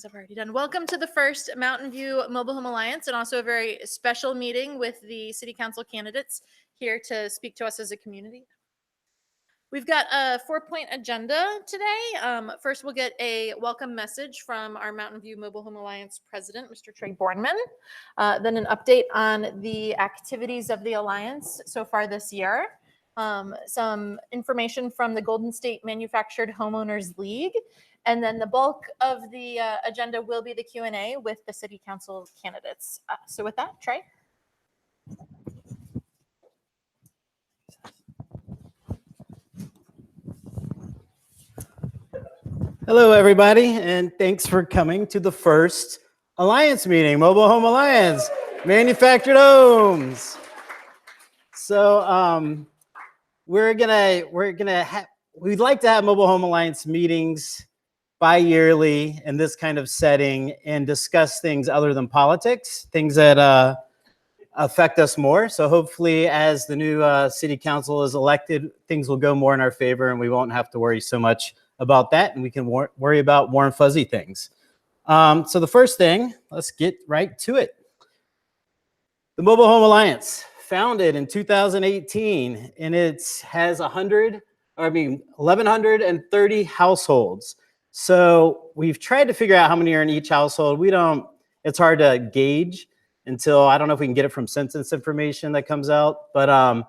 I've already done. Welcome to the first Mountain View Mobile Home Alliance, and also a very special meeting with the City Council candidates here to speak to us as a community. We've got a 4-point agenda today. First, we'll get a welcome message from our Mountain View Mobile Home Alliance president, Mr. Trey Bornman. Then an update on the activities of the Alliance so far this year. Some information from the Golden State Manufactured Homeowners League. And then the bulk of the agenda will be the Q&A with the City Council candidates. So with that, Trey. Hello, everybody, and thanks for coming to the first Alliance meeting, Mobile Home Alliance, Manufactured Homes. So we'd like to have Mobile Home Alliance meetings bi-yearly in this kind of setting and discuss things other than politics, things that affect us more. So hopefully as the new city council is elected, things will go more in our favor and we won't have to worry so much about that, and we can worry about warm, fuzzy things. So the first thing, let's get right to it. The Mobile Home Alliance, founded in 2018, and it has 1,130 households. So we've tried to figure out how many are in each household. It's hard to gauge until, I don't know if we can get it from census information that comes out, but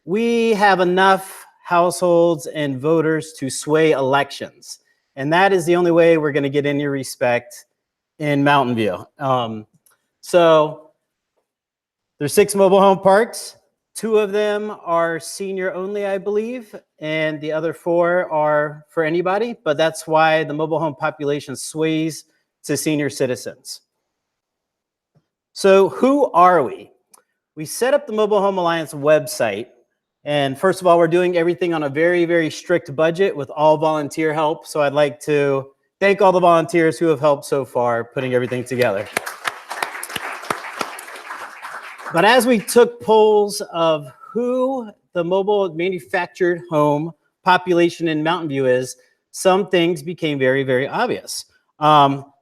we have enough households and voters to sway elections. And that is the only way we're going to get any respect in Mountain View. So there's 6 mobile home parks. 2 of them are senior only, I believe, and the other 4 are for anybody, but that's why the mobile home population sways to senior citizens. So who are we? We set up the Mobile Home Alliance website. And first of all, we're doing everything on a very, very strict budget with all volunteer help. So I'd like to thank all the volunteers who have helped so far putting everything together. But as we took polls of who the mobile manufactured home population in Mountain View is, some things became very, very obvious.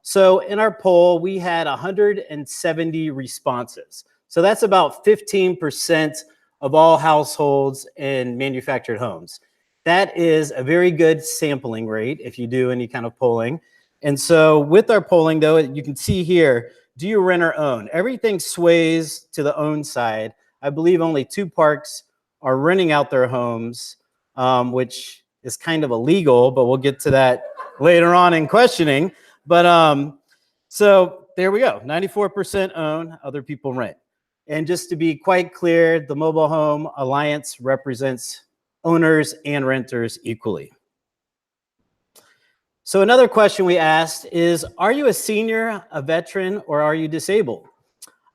So in our poll, we had 170 responses. So that's about 15% of all households in manufactured homes. That is a very good sampling rate if you do any kind of polling. And so with our polling, though, you can see here, do you rent or own? Everything sways to the own side. I believe only 2 parks are renting out their homes, which is kind of illegal, but we'll get to that later on in questioning. But so there we go, 94% own, other people rent. And just to be quite clear, the Mobile Home Alliance represents owners and renters equally. So another question we asked is, are you a senior, a veteran, or are you disabled?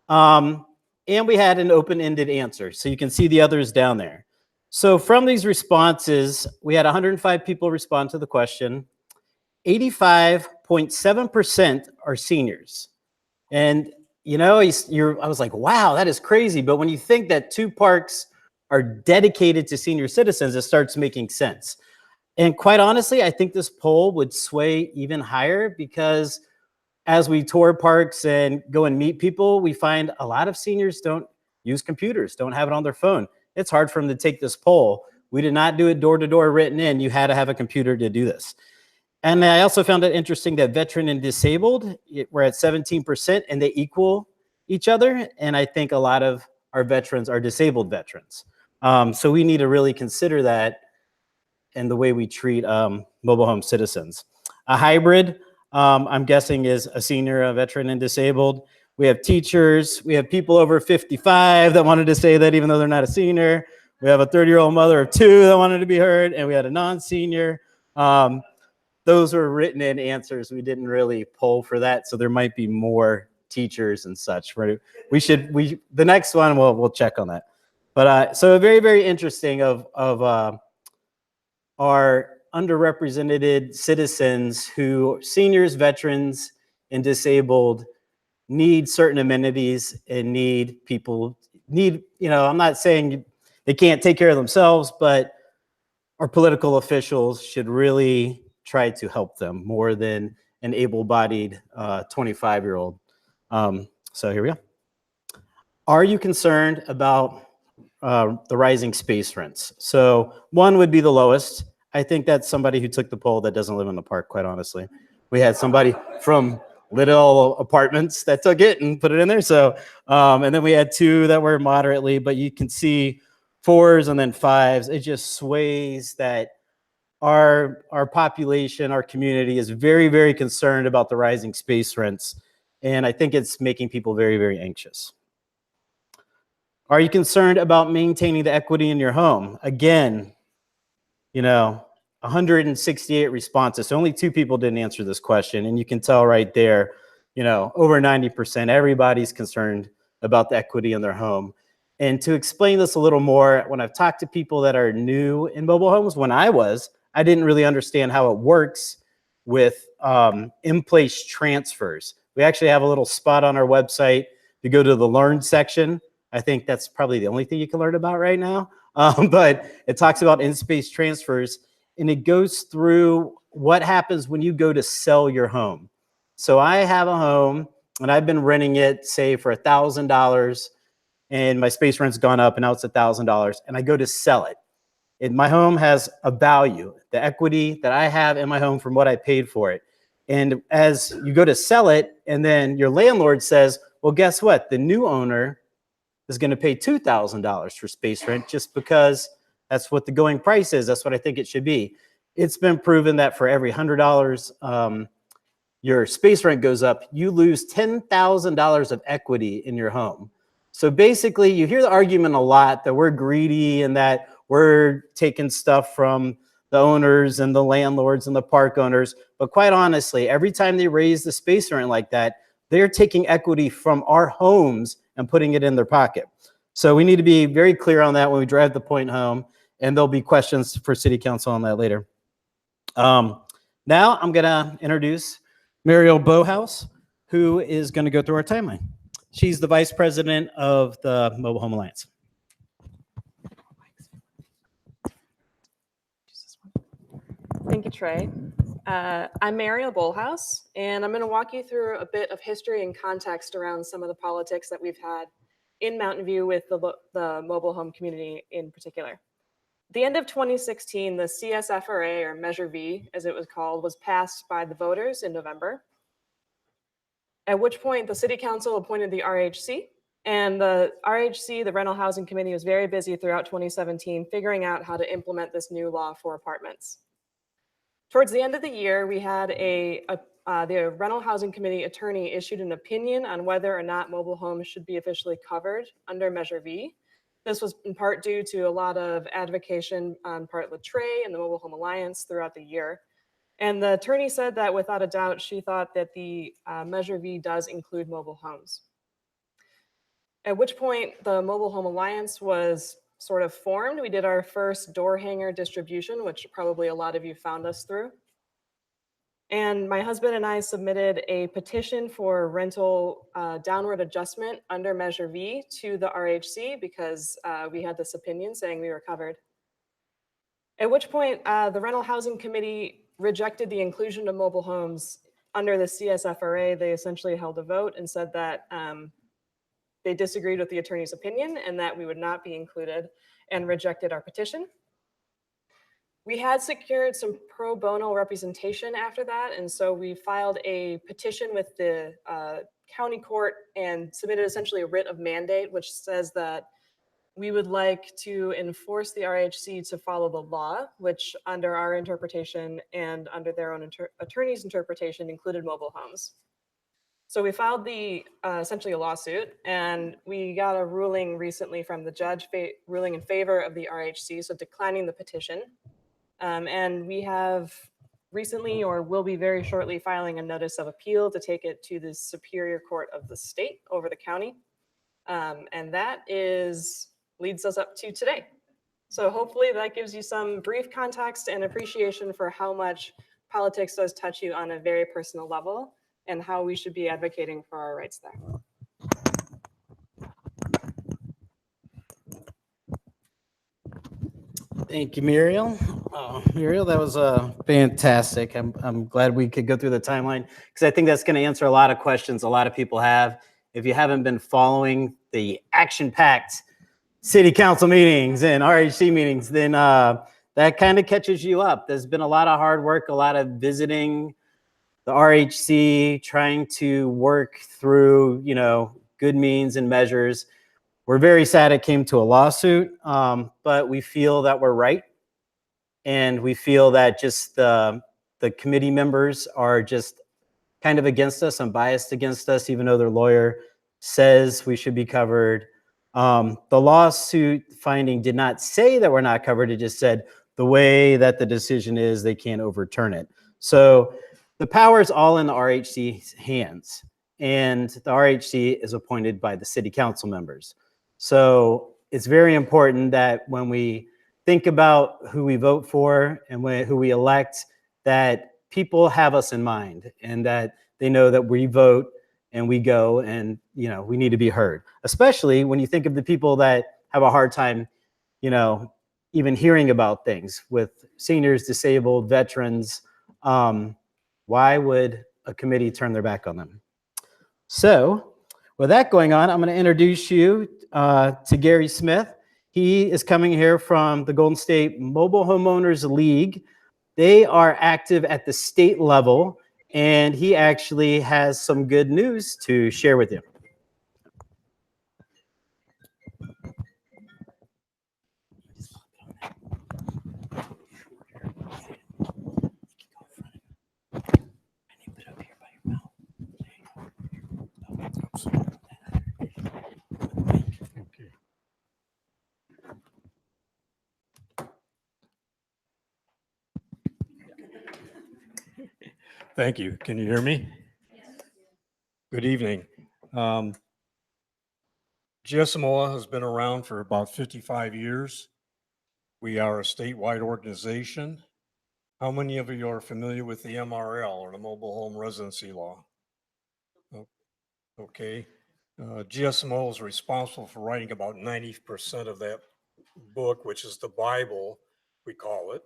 And we had an open-ended answer, so you can see the others down there. So from these responses, we had 105 people respond to the question. 85.7% are seniors. And you know, I was like, wow, that is crazy. But when you think that 2 parks are dedicated to senior citizens, it starts making sense. And quite honestly, I think this poll would sway even higher because as we tour parks and go and meet people, we find a lot of seniors don't use computers, don't have it on their phone. It's hard for them to take this poll. We did not do it door-to-door written in. You had to have a computer to do this. And I also found it interesting that veteran and disabled, we're at 17% and they equal each other. And I think a lot of our veterans are disabled veterans. So we need to really consider that in the way we treat mobile home citizens. A hybrid, I'm guessing, is a senior, a veteran, and disabled. We have teachers. We have people over 55 that wanted to say that even though they're not a senior. We have a 30-year-old mother of 2 that wanted to be heard. And we had a non-senior. Those were written in answers. We didn't really poll for that, so there might be more teachers and such. The next one we'll check on that. But so very, very interesting of our underrepresented citizens who seniors, veterans, and disabled need certain amenities and I'm not saying they can't take care of themselves, but our political officials should really try to help them more than an able-bodied 25-year-old. So here we go. Are you concerned about the rising space rents? So one would be the lowest. I think that's somebody who took the poll that doesn't live in the park, quite honestly. We had somebody from Little Apartments that took it and put it in there. So, and then we had two that were moderately, but you can see 4s and then 5s. It just sways that our population, our community is very, very concerned about the rising space rents. And I think it's making people very, very anxious. Are you concerned about maintaining the equity in your home? Again, 168 responses. So only 2 people didn't answer this question. And you can tell right there, over 90%, everybody's concerned about the equity in their home. And to explain this a little more, when I've talked to people that are new in mobile homes, I didn't really understand how it works with in-place transfers. We actually have a little spot on our website. You go to the Learn section. I think that's probably the only thing you can learn about right now. But it talks about in-space transfers, and it goes through what happens when you go to sell your home. So I have a home, and I've been renting it, say, for $1,000, and my space rent's gone up, and now it's $1,000, and I go to sell it. And my home has a value, the equity that I have in my home from what I paid for it. And as you go to sell it, and then your landlord says, well, guess what? The new owner is going to pay $2,000 for space rent just because that's what the going price is. That's what I think it should be. It's been proven that for every $100 your space rent goes up, you lose $10,000 of equity in your home. So basically, you hear the argument a lot that we're greedy and that we're taking stuff from the owners and the landlords and the park owners. But quite honestly, every time they raise the space rent like that, they're taking equity from our homes and putting it in their pocket. So we need to be very clear on that when we drive the point home, and there'll be questions for City Council on that later. Now I'm going to introduce Mariel Bohaus, who is going to go through our timeline. She's the Vice President of the Mobile Home Alliance. Thank you, Trey. I'm Mariel Bohaus, and I'm going to walk you through a bit of history and context around some of the politics that we've had in Mountain View with the mobile home community in particular. At the end of 2016, the CSFRA, or Measure V, as it was called, was passed by the voters in November, at which point the City Council appointed the RHC, and the RHC, the Rental Housing Committee, was very busy throughout 2017 figuring out how to implement this new law for apartments. Towards the end of the year, we had the Rental Housing Committee attorney issued an opinion on whether or not mobile homes should be officially covered under Measure V. This was in part due to a lot of advocacy on part of Trey and the Mobile Home Alliance throughout the year. And the attorney said that without a doubt, she thought that the Measure V does include mobile homes. At which point the Mobile Home Alliance was sort of formed. We did our first door hanger distribution, which probably a lot of you found us through. And my husband and I submitted a petition for rental downward adjustment under Measure V to the RHC because we had this opinion saying we were covered. At which point the Rental Housing Committee rejected the inclusion of mobile homes under the CSFRA. They essentially held a vote and said that they disagreed with the attorney's opinion and that we would not be included, and rejected our petition. We had secured some pro bono representation after that, and so we filed a petition with the county court and submitted essentially a writ of mandate, which says that we would like to enforce the RHC to follow the law, which under our interpretation and under their own attorney's interpretation included mobile homes. So we filed essentially a lawsuit, and we got a ruling recently from the judge ruling in favor of the RHC, so declining the petition. And we have recently, or will be very shortly, filing a notice of appeal to take it to the Superior Court of the state over the county. And that leads us up to today. So hopefully that gives you some brief context and appreciation for how much politics does touch you on a very personal level, and how we should be advocating for our rights there. Thank you, Mariel. Oh, Muriel, that was fantastic. I'm glad we could go through the timeline because I think that's going to answer a lot of questions a lot of people have. If you haven't been following the action-packed city council meetings and RHC meetings, then that kind of catches you up. There's been a lot of hard work, a lot of visiting the RHC, trying to work through, good means and measures. We're very sad it came to a lawsuit, but we feel that we're right. And we feel that just the committee members are just kind of against us and biased against us, even though their lawyer says we should be covered. The lawsuit finding did not say that we're not covered. It just said the way that the decision is, they can't overturn it. So the power is all in the RHC's hands. And the RHC is appointed by the city council members. So it's very important that when we think about who we vote for and who we elect, that people have us in mind and that they know that we vote and we go and, we need to be heard, especially when you think of the people that have a hard time, even hearing about things with seniors, disabled, veterans. Why would a committee turn their back on them? So with that going on, I'm going to introduce you to Gary Smith. He is coming here from the Golden State Mobile Homeowners League. They are active at the state level, and he actually has some good news to share with you. Thank you. Can you hear me? Good evening. GSMOA has been around for about 55 years. We are a statewide organization. How many of you are familiar with the MRL, or the Mobile Home Residency Law? Okay. GSMOA is responsible for writing about 90% of that book, which is the Bible, we call it,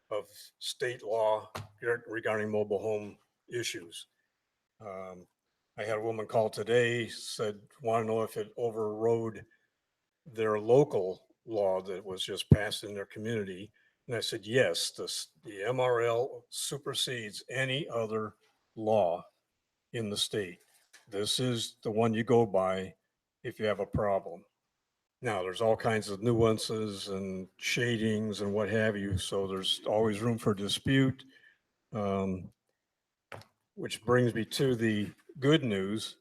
of state law regarding mobile home issues. I had a woman call today, said, want to know if it overrode their local law that was just passed in their community. And I said, yes, the MRL supersedes any other law in the state. This is the one you go by if you have a problem. Now, there's all kinds of nuances and shadings and what have you, so there's always room for dispute, which brings me to the good news.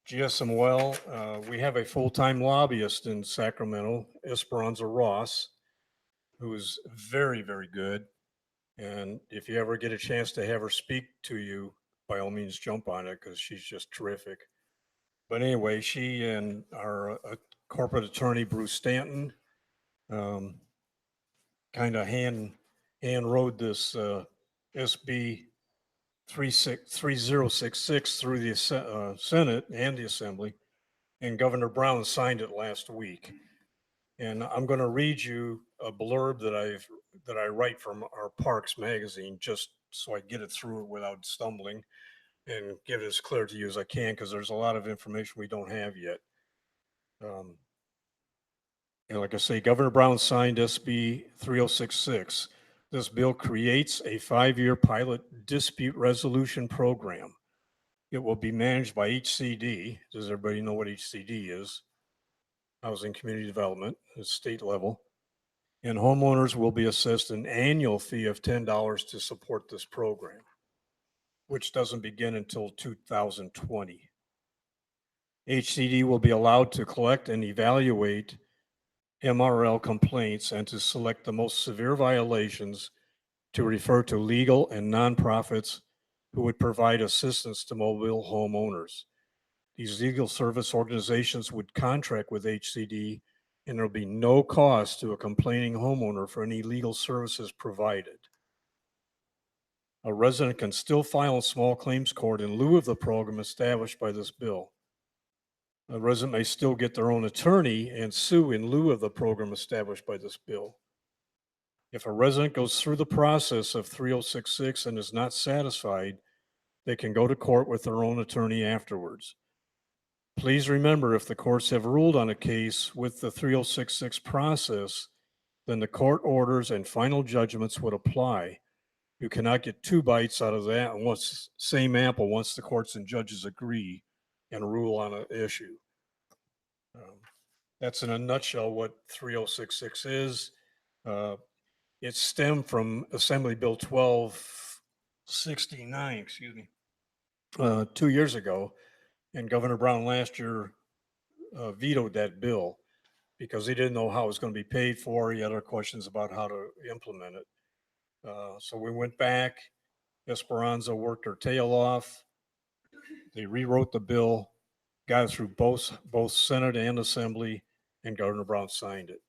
GSMOL, we have a full-time lobbyist in Sacramento, Esperanza Ross, who is very, very good. And if you ever get a chance to have her speak to you, by all means, jump on it because she's just terrific. But anyway, she and our corporate attorney, Bruce Stanton, kind of hand wrote this SB 3066 through the Senate and the Assembly, and Governor Brown signed it last week. And I'm going to read you a blurb that I write from our Parks magazine, just so I get it through it without stumbling and get it as clear to you as I can, because there's a lot of information we don't have yet. And like I say, Governor Brown signed SB 3066. This bill creates a 5-year pilot dispute resolution program. It will be managed by HCD. Does everybody know what HCD is? Housing Community Development at state level. And homeowners will be assessed an annual fee of $10 to support this program, which doesn't begin until 2020. HCD will be allowed to collect and evaluate MRL complaints and to select the most severe violations to refer to legal and nonprofits who would provide assistance to mobile homeowners. These legal service organizations would contract with HCD, and there will be no cost to a complaining homeowner for any legal services provided. A resident can still file in small claims court in lieu of the program established by this bill. A resident may still get their own attorney and sue in lieu of the program established by this bill. If a resident goes through the process of 3066 and is not satisfied, they can go to court with their own attorney afterwards. Please remember, if the courts have ruled on a case with the 3066 process, then the court orders and final judgments would apply. You cannot get two bites out of that once same apple once the courts and judges agree and rule on an issue. That's in a nutshell what 3066 is. It stemmed from Assembly Bill 1269, excuse me, 2 years ago. And Governor Brown last year vetoed that bill because he didn't know how it was going to be paid for. He had other questions about how to implement it. So we went back. Esperanza worked her tail off. They rewrote the bill, got it through both Senate and Assembly, and Governor Brown signed it.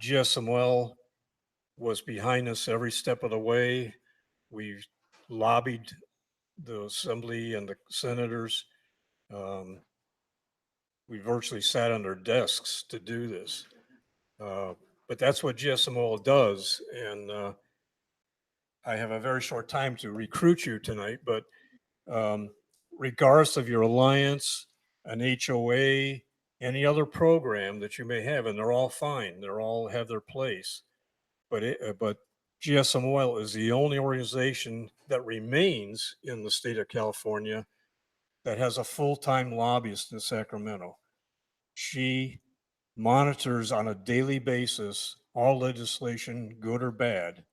GSML was behind us every step of the way. We lobbied the Assembly and the senators. We virtually sat on their desks to do this. But that's what GSML does. And I have a very short time to recruit you tonight, but regardless of your alliance, an HOA, any other program that you may have, and they're all fine, they're all have their place. But GSM Oil is the only organization that remains in the state of California that has a full-time lobbyist in Sacramento. She monitors on a daily basis all legislation, good or bad.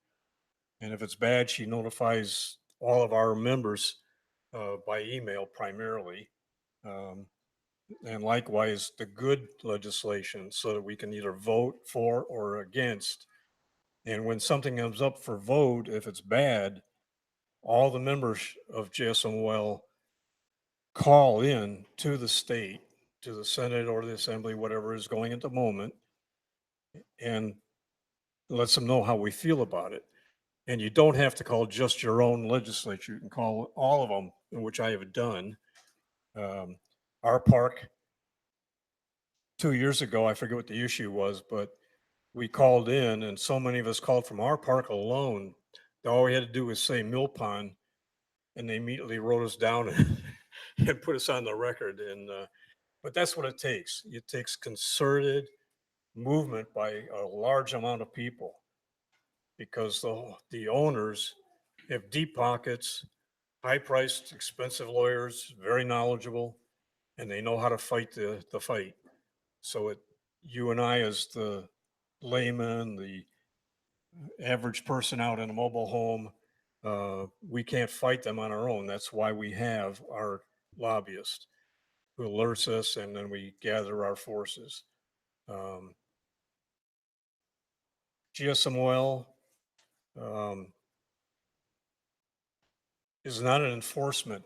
And if it's bad, she notifies all of our members by email primarily. And likewise, the good legislation, so that we can either vote for or against. And when something comes up for vote, if it's bad, all the members of GSMOL call in to the state, to the Senate or the Assembly, whatever is going at the moment, and lets them know how we feel about it. And you don't have to call just your own legislature. You can call all of them, which I have done. Our park, 2 years ago, I forget what the issue was, but we called in, and so many of us called from our park alone. All we had to do was say Mill Pond, and they immediately wrote us down and put us on the record. And but that's what it takes. It takes concerted movement by a large amount of people, because the owners have deep pockets, high-priced, expensive lawyers, very knowledgeable, and they know how to fight the fight. So you and I, as the layman, the average person out in a mobile home, we can't fight them on our own. That's why we have our lobbyist who alerts us, and then we gather our forces. GSM Oil is not an enforcement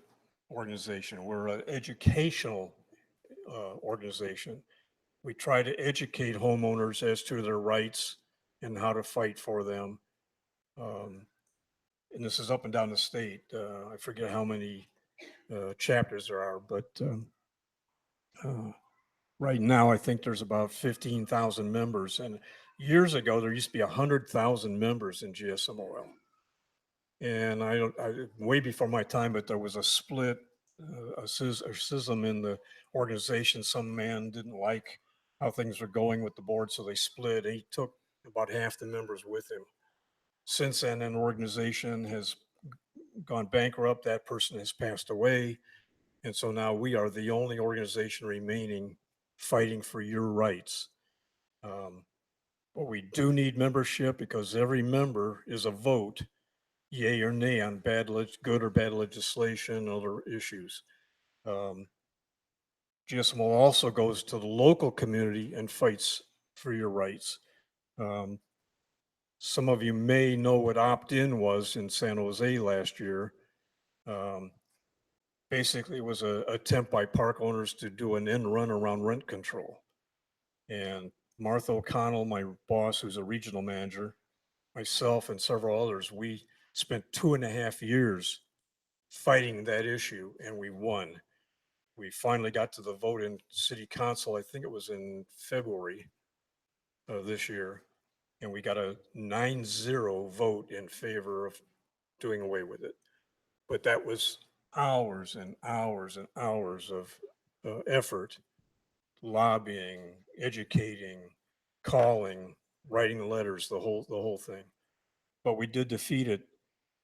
organization. We're an educational organization. We try to educate homeowners as to their rights and how to fight for them. And this is up and down the state. I forget how many chapters there are, but right now I think there's about 15,000 members. And years ago, there used to be 100,000 members in GSM Oil. And I way before my time, but there was a split, a schism in the organization. Some man didn't like how things were going with the board, so they split. And he took about half the members with him. Since then, an organization has gone bankrupt. That person has passed away. And so now we are the only organization remaining fighting for your rights. But we do need membership, because every member is a vote, yay or nay, on good or bad legislation and other issues. GSMO also goes to the local community and fights for your rights. Some of you may know what opt-in was in San Jose last year. Basically, it was an attempt by park owners to do an end run around rent control. And Martha O'Connell, my boss, who's a regional manager, myself and several others, we spent 2.5 years fighting that issue, and we won. We finally got to the vote in city council. I think it was in February of this year. and we got a 9-0 vote in favor of doing away with it. But that was hours and hours and hours of effort, lobbying, educating, calling, writing letters, the whole thing. But we did defeat it.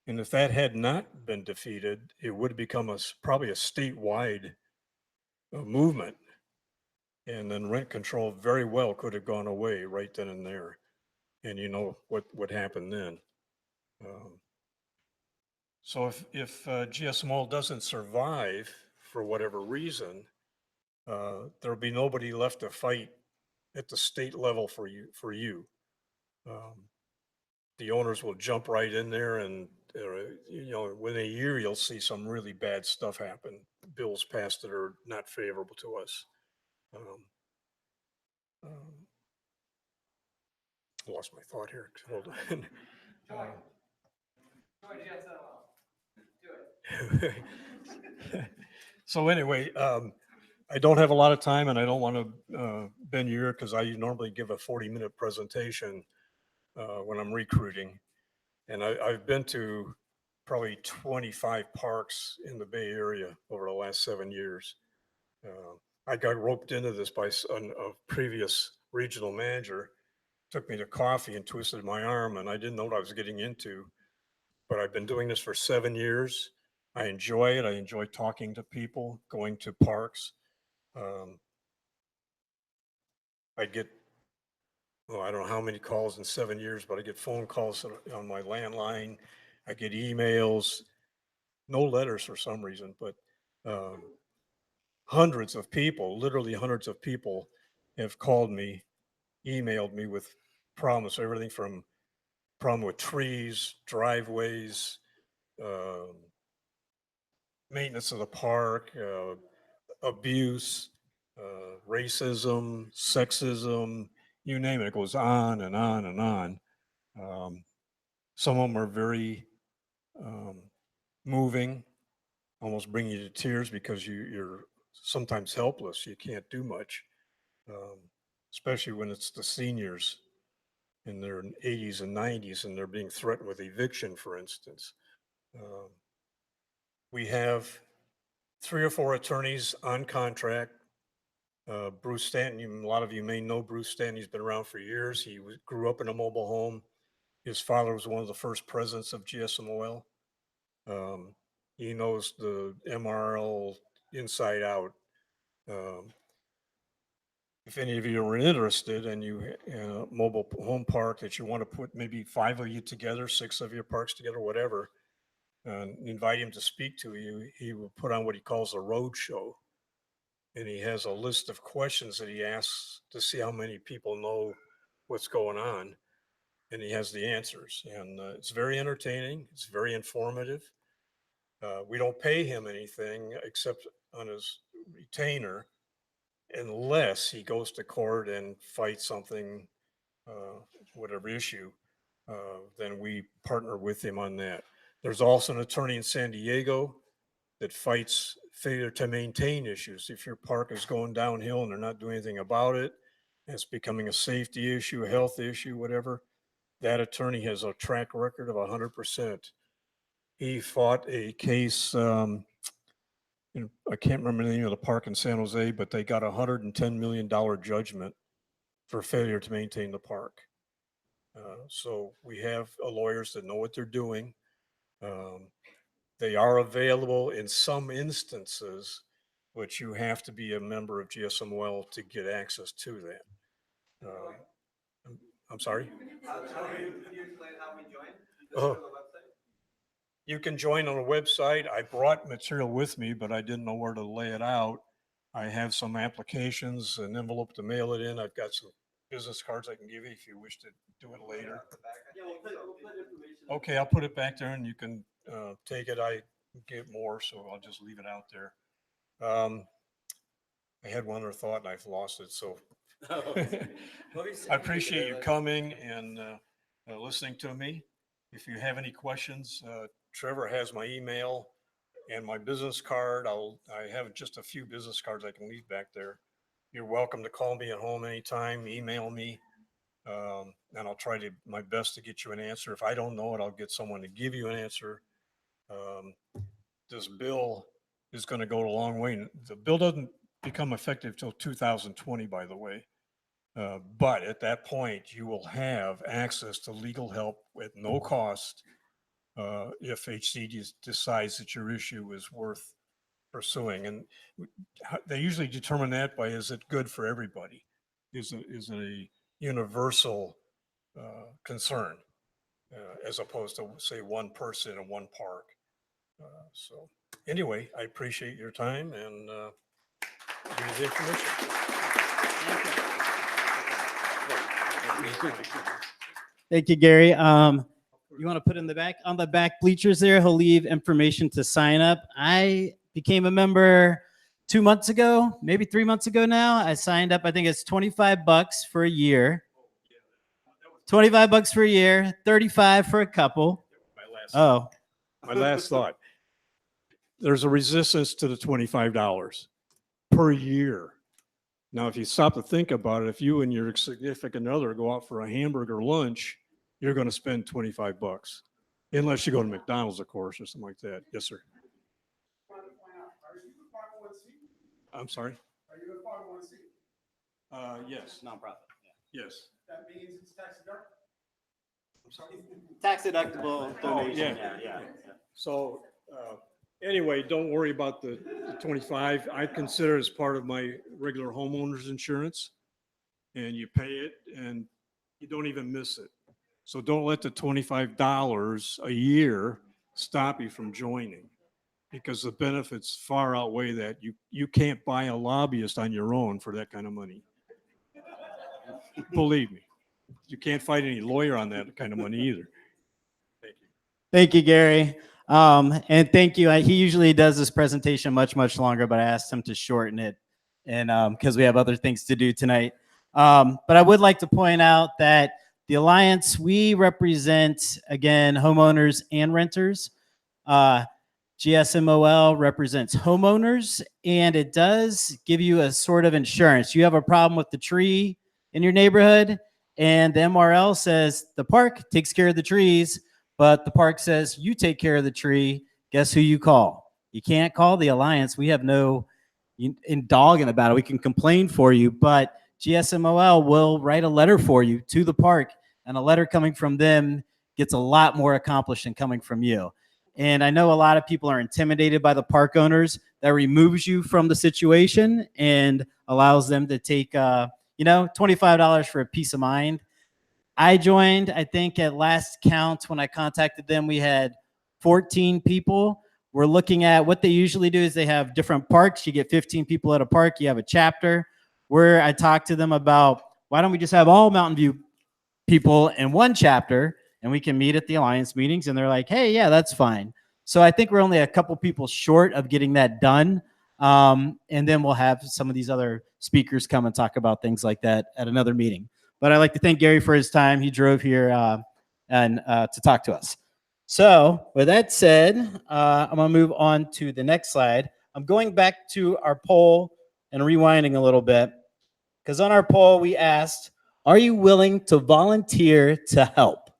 And if that had not been defeated, it would have become probably a statewide movement. And then rent control very well could have gone away right then and there. And you know what happened then. So if GSML doesn't survive for whatever reason, there'll be nobody left to fight at the state level for you. The owners will jump right in there, and you know, within a year you'll see some really bad stuff happen. Bills passed that are not favorable to us. I lost my thought here. Hold on. So anyway, I don't have a lot of time, and I don't want to bend your ear because I normally give a 40-minute presentation when I'm recruiting. And I've been to probably 25 parks in the Bay Area over the last 7 years. I got roped into this by a previous regional manager, took me to coffee and twisted my arm, and I didn't know what I was getting into. But I've been doing this for 7 years. I enjoy it. I enjoy talking to people, going to parks. I get, well, I don't know how many calls in 7 years, but I get phone calls on my landline. I get emails, no letters for some reason, but hundreds of people, literally hundreds of people have called me, emailed me with problems, everything from problem with trees, driveways, maintenance of the park, abuse, racism, sexism, you name it. It goes on and on and on. Some of them are very moving, almost bring you to tears because you're sometimes helpless. You can't do much, especially when it's the seniors in their 80s and 90s and they're being threatened with eviction, for instance. We have 3 or 4 attorneys on contract. Bruce Stanton, a lot of you may know Bruce Stanton. He's been around for years. He grew up in a mobile home. His father was one of the first presidents of GSMOL. He knows the MRL inside out. If any of you are interested and you in a mobile home park that you want to put maybe 5 of you together, 6 of your parks together, whatever, and invite him to speak to you, he will put on what he calls a road show. And he has a list of questions that he asks to see how many people know what's going on. And he has the answers. And it's very entertaining. It's very informative. We don't pay him anything except on his retainer unless he goes to court and fights something, whatever issue, then we partner with him on that. There's also an attorney in San Diego that fights failure to maintain issues. If your park is going downhill and they're not doing anything about it, and it's becoming a safety issue, a health issue, whatever, that attorney has a track record of 100%. He fought a case, I can't remember the name of the park in San Jose, but they got $110 million judgment for failure to maintain the park. So we have lawyers that know what they're doing. They are available in some instances, but you have to be a member of GSMOL to get access to that. I'm sorry? Could you explain how we join? Just Oh. on the website? You can join on the website. I brought material with me, but I didn't know where to lay it out. I have some applications, an envelope to mail it in. I've got some business cards I can give you if you wish to do it later. Yeah, we'll put information. Okay, I'll put it back there and you can take it. I get more, so I'll just leave it out there. I had one other thought and I've lost it, so. I appreciate you coming and listening to me. If you have any questions, Trevor has my email and my business card. I have just a few business cards I can leave back there. You're welcome to call me at home anytime, email me. And I'll try my best to get you an answer. If I don't know it, I'll get someone to give you an answer. This bill is going to go a long way. The bill doesn't become effective till 2020, by the way. But at that point, you will have access to legal help at no cost if HC decides that your issue is worth pursuing. And they usually determine that by, is it good for everybody? Is it a universal concern as opposed to, say, one person in one park? So anyway, I appreciate your time and here's the information. Thank you, Gary. You want to put in the back, on the back bleachers there, he'll leave information to sign up. I became a member 2 months ago, maybe 3 months ago now. I signed up. I think it's $25 for a year. $25 for a year, 35 for a couple. My last thought. There's a resistance to the $25 per year. Now, if you stop to think about it, if you and your significant other go out for a hamburger lunch, you're going to spend $25, unless you go to McDonald's, of course, or something like that. Yes, sir. I'm sorry. Are you a 501c? Yes. Nonprofit. Yes. That means it's tax deductible. I'm sorry. Tax deductible donation. yeah. So anyway, don't worry about the 25. I consider it as part of my regular homeowner's insurance, and you pay it and you don't even miss it. So don't let the $25 a year stop you from joining, because the benefits far outweigh that. You can't buy a lobbyist on your own for that kind of money. Believe me, you can't fight any lawyer on that kind of money either. Thank you. Thank you, Gary. And thank you. He usually does this presentation much, much longer, but I asked him to shorten it, and because we have other things to do tonight. But I would like to point out that the Alliance, we represent, again, homeowners and renters. GSMOL represents homeowners, and it does give you a sort of insurance. You have a problem with the tree in your neighborhood, and the MRL says the park takes care of the trees, but the park says you take care of the tree. Guess who you call? You can't call the Alliance. We have no dogging about it. We can complain for you, but GSMOL will write a letter for you to the park, and a letter coming from them gets a lot more accomplished than coming from you. And I know a lot of people are intimidated by the park owners. That removes you from the situation and allows them to take, $25 for a peace of mind. I joined, I think at last count, when I contacted them, we had 14 people. We're looking at what they usually do is they have different parks. You get 15 people at a park. You have a chapter where I talked to them about, why don't we just have all Mountain View people in one chapter and we can meet at the Alliance meetings? And they're like, hey, yeah, that's fine. So I think we're only a couple people short of getting that done. And then we'll have some of these other speakers come and talk about things like that at another meeting. But I'd like to thank Gary for his time. He drove here to talk to us. So with that said, I'm going to move on to the next slide. I'm going back to our poll and rewinding a little bit, because on our poll, we asked, are you willing to volunteer to help?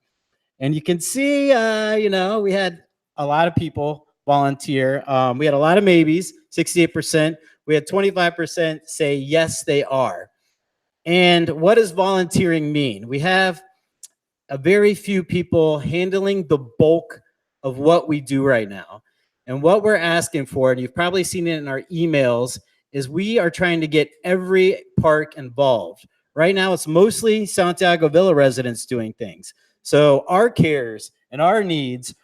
And you can see, we had a lot of people volunteer. We had a lot of maybes, 68%. We had 25% say yes, they are. And what does volunteering mean? We have a very few people handling the bulk of what we do right now. And what we're asking for, and you've probably seen it in our emails, is we are trying to get every park involved. Right now, it's mostly Santiago Villa residents doing things. So our cares and our needs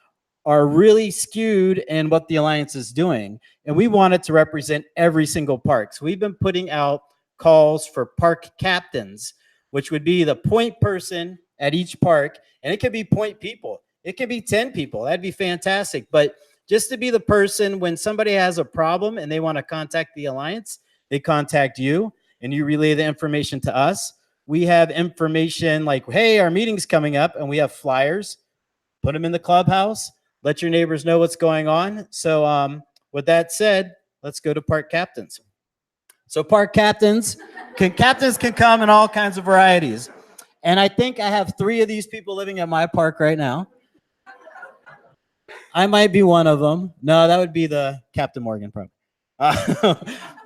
are really skewed in what the Alliance is doing. And we want it to represent every single park. So we've been putting out calls for park captains, which would be the point person at each park. And it could be point people. It could be 10 people. That'd be fantastic. But just to be the person when somebody has a problem and they want to contact the Alliance, they contact you and you relay the information to us. We have information like, hey, our meeting's coming up, and we have flyers. Put them in the clubhouse. Let your neighbors know what's going on. So with that said, let's go to park captains. So park captains can come in all kinds of varieties. And I think I have 3 of these people living at my park right now. I might be one of them. No, that would be the Captain Morgan probably.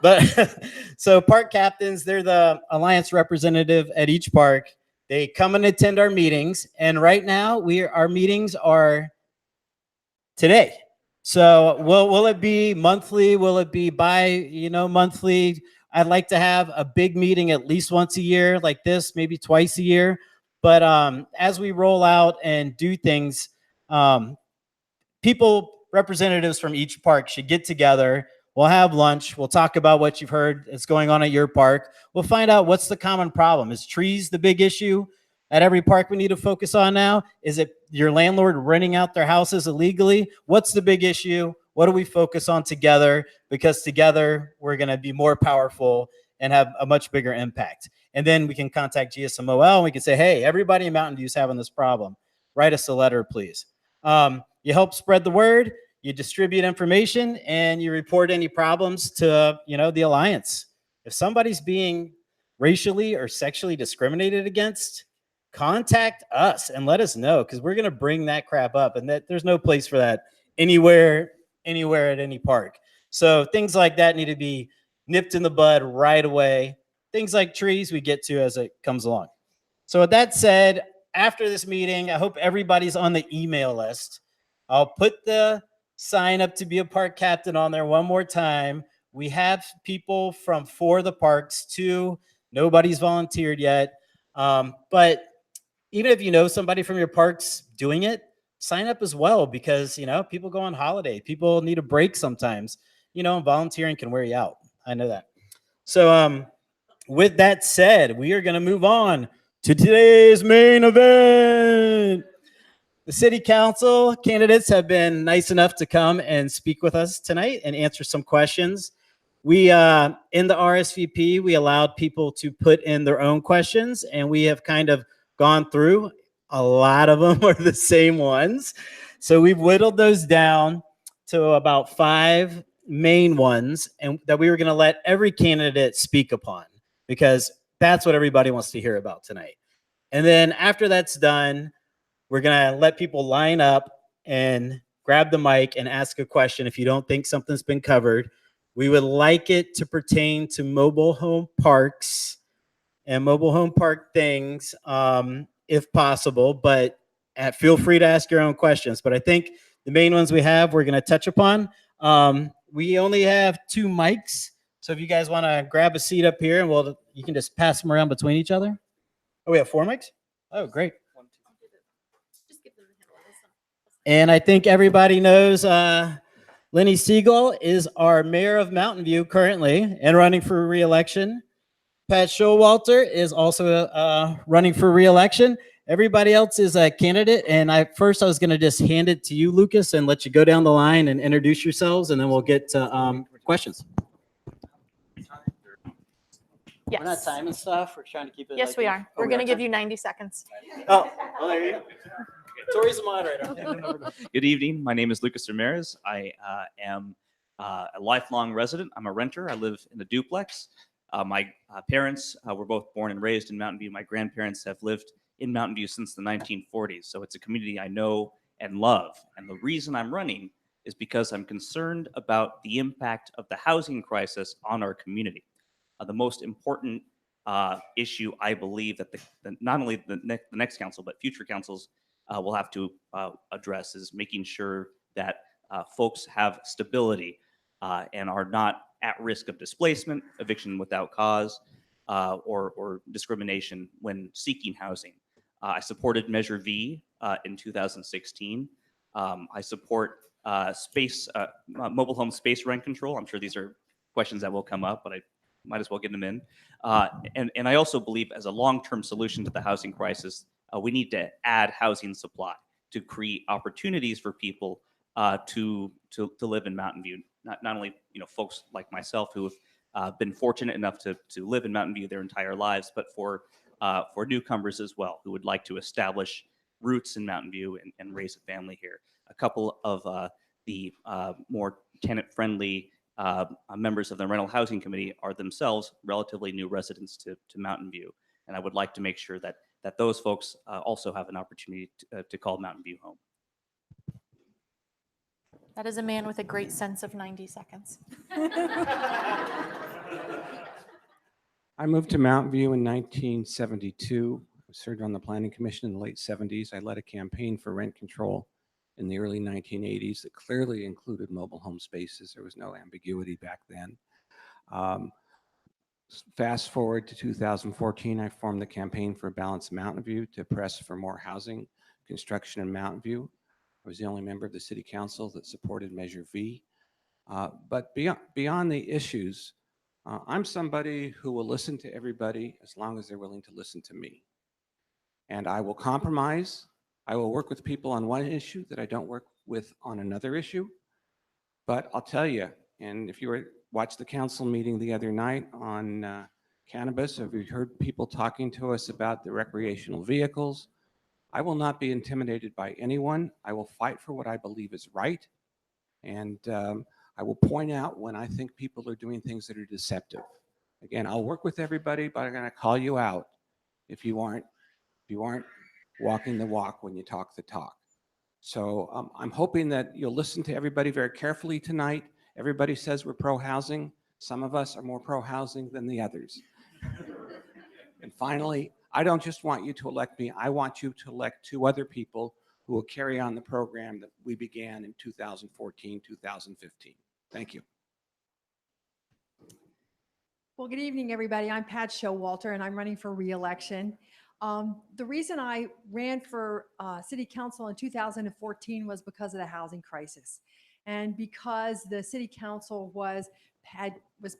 But so park captains, they're the alliance representative at each park. They come and attend our meetings. And right now our meetings are today. So will it be monthly? Will it be monthly? I'd like to have a big meeting at least once a year like this, maybe twice a year. But as we roll out and do things, representatives from each park should get together. We'll have lunch. We'll talk about what you've heard is going on at your park. We'll find out what's the common problem. Is trees the big issue at every park we need to focus on now? Is it your landlord renting out their houses illegally? What's the big issue? What do we focus on together? Because together we're going to be more powerful and have a much bigger impact. And then we can contact GSMOL and we can say, hey, everybody in Mountain View is having this problem. Write us a letter, please. You help spread the word, you distribute information, and you report any problems to, the Alliance. If somebody's being racially or sexually discriminated against, contact us and let us know, because we're going to bring that crap up, and that there's no place for that anywhere at any park. So things like that need to be nipped in the bud right away. Things like trees we get to as it comes along. So with that said, after this meeting, I hope everybody's on the email list. I'll put the sign up to be a park captain on there one more time. We have people from 4 of the parks, 2, nobody's volunteered yet. But even if you know somebody from your parks doing it, sign up as well, because, people go on holiday. People need a break sometimes, and volunteering can wear you out. I know that. So with that said, we are going to move on to today's main event. The city council candidates have been nice enough to come and speak with us tonight and answer some questions. We, in the RSVP, we allowed people to put in their own questions, and we have kind of gone through. A lot of them are the same ones. So we've whittled those down to about 5 main ones, and that we were going to let every candidate speak upon, because that's what everybody wants to hear about tonight. And then after that's done, we're going to let people line up and grab the mic and ask a question if you don't think something's been covered. We would like it to pertain to mobile home parks and mobile home park things, if possible, but feel free to ask your own questions. But I think the main ones we're going to touch upon. We only have 2 mics. So if you guys want to grab a seat up here, and you can just pass them around between each other. Oh, we have 4 mics? Oh, great. And I think everybody knows Lenny Siegel is our mayor of Mountain View currently and running for re-election. Pat Showalter is also running for re-election. Everybody else is a candidate. And I was going to just hand it to you, Lucas, and let you go down the line and introduce yourselves, and then we'll get to questions. Yes. We're not timing stuff. We're trying to keep it. Yes, we are. We're going to give you 90 seconds. Oh, well, there you go. Tori's the moderator. Good evening. My name is Lucas Ramirez. I am a lifelong resident. I'm a renter. I live in a duplex. My parents were both born and raised in Mountain View. My grandparents have lived in Mountain View since the 1940s. So it's a community I know and love. And the reason I'm running is because I'm concerned about the impact of the housing crisis on our community. The most important issue I believe that not only the next council, but future councils will have to address is making sure that folks have stability and are not at risk of displacement, eviction without cause, or discrimination when seeking housing. I supported Measure V in 2016. I support mobile home space rent control. I'm sure these are questions that will come up, but I might as well get them in. And I also believe as a long-term solution to the housing crisis, we need to add housing supply to create opportunities for people to live in Mountain View. Not only folks like myself who have been fortunate enough to live in Mountain View their entire lives, but for newcomers as well who would like to establish roots in Mountain View and raise a family here. A couple of the more tenant-friendly members of the Rental Housing Committee are themselves relatively new residents to Mountain View, and I would like to make sure that that those folks also have an opportunity to call Mountain View home. That is a man with a great sense of 90 seconds. I moved to Mountain View in 1972. I served on the Planning Commission in the late 70s. I led a campaign for rent control in the early 1980s that clearly included mobile home spaces. There was no ambiguity back then. Fast forward to 2014, I formed the Campaign for a Balanced Mountain View to press for more housing construction in Mountain View. I was the only member of the City Council that supported Measure V. But beyond the issues, I'm somebody who will listen to everybody as long as they're willing to listen to me. And I will compromise. I will work with people on one issue that I don't work with on another issue. But I'll tell you, and if you watched the council meeting the other night on cannabis, or if you heard people talking to us about the recreational vehicles, I will not be intimidated by anyone. I will fight for what I believe is right. And I will point out when I think people are doing things that are deceptive. Again, I'll work with everybody, but I'm going to call you out if you aren't walking the walk when you talk the talk. So I'm hoping that you'll listen to everybody very carefully tonight. Everybody says we're pro-housing. Some of us are more pro-housing than the others. And finally, I don't just want you to elect me. I want you to elect 2 other people who will carry on the program that we began in 2014, 2015. Thank you. Well, good evening, everybody. I'm Pat Showalter, and I'm running for re-election. The reason I ran for City Council in 2014 was because of the housing crisis, and because the City Council was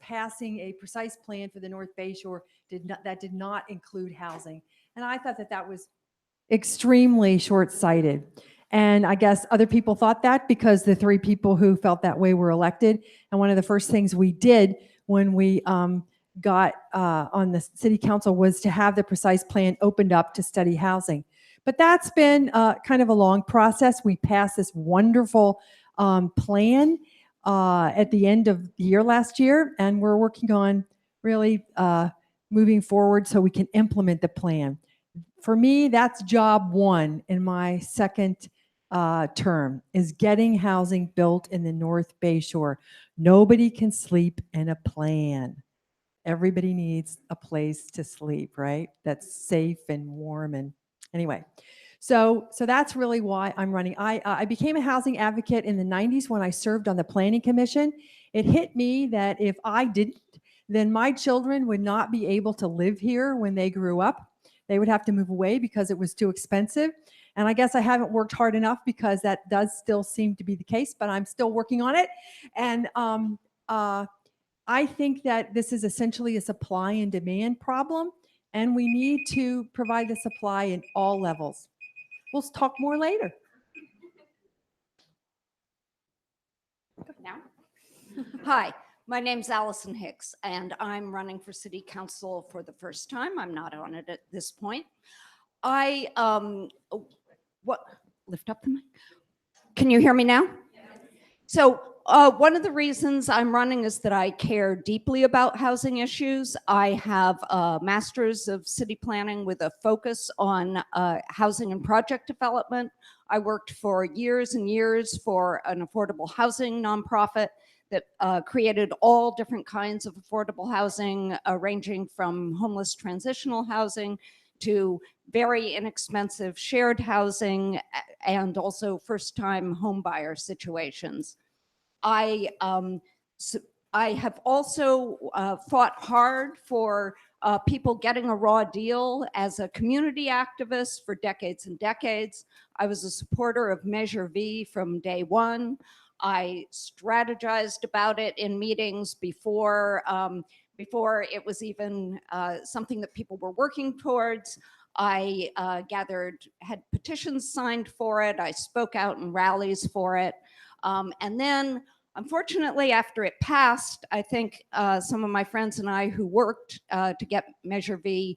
passing a precise plan for the North Bay Shore that did not include housing, and I thought that was extremely short-sighted. And I guess other people thought that because the 3 people who felt that way were elected. And one of the first things we did when we got on the City Council was to have the precise plan opened up to study housing. But that's been kind of a long process. We passed this wonderful plan at the end of the year last year, and we're working on really moving forward so we can implement the plan. For me, that's job 1 in my second term, is getting housing built in the North Bay Shore. Nobody can sleep in a plan. Everybody needs a place to sleep, right? That's safe and warm. And anyway, so that's really why I'm running. I became a housing advocate in the 90s when I served on the Planning Commission. It hit me that if I didn't, then my children would not be able to live here when they grew up. They would have to move away because it was too expensive. And I guess I haven't worked hard enough, because that does still seem to be the case, but I'm still working on it. And I think that this is essentially a supply and demand problem, and we need to provide the supply in all levels. We'll talk more later. Now? Hi, my name's Allison Hicks, and I'm running for City Council for the first time. I'm not on it at this point. Lift up the mic. Can you hear me now? So one of the reasons I'm running is that I care deeply about housing issues. I have a master's of city planning with a focus on housing and project development. I worked for years and years for an affordable housing nonprofit that created all different kinds of affordable housing, ranging from homeless transitional housing to very inexpensive shared housing, and also first-time home buyer situations. I have also fought hard for people getting a raw deal as a community activist for decades and decades. I was a supporter of Measure V from day 1. I strategized about it in meetings before it was even something that people were working towards. I had petitions signed for it. I spoke out in rallies for it. And then, unfortunately, after it passed, I think some of my friends and I who worked to get Measure V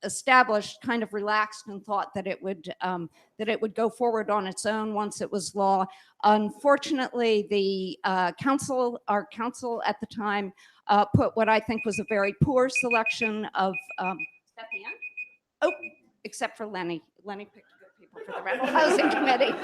established kind of relaxed and thought that it would go forward on its own once it was law. Unfortunately, our council at the time put what I think was a very poor selection of. Is that the end? Oh, except for Lenny. Lenny picked good people for the rental housing committee.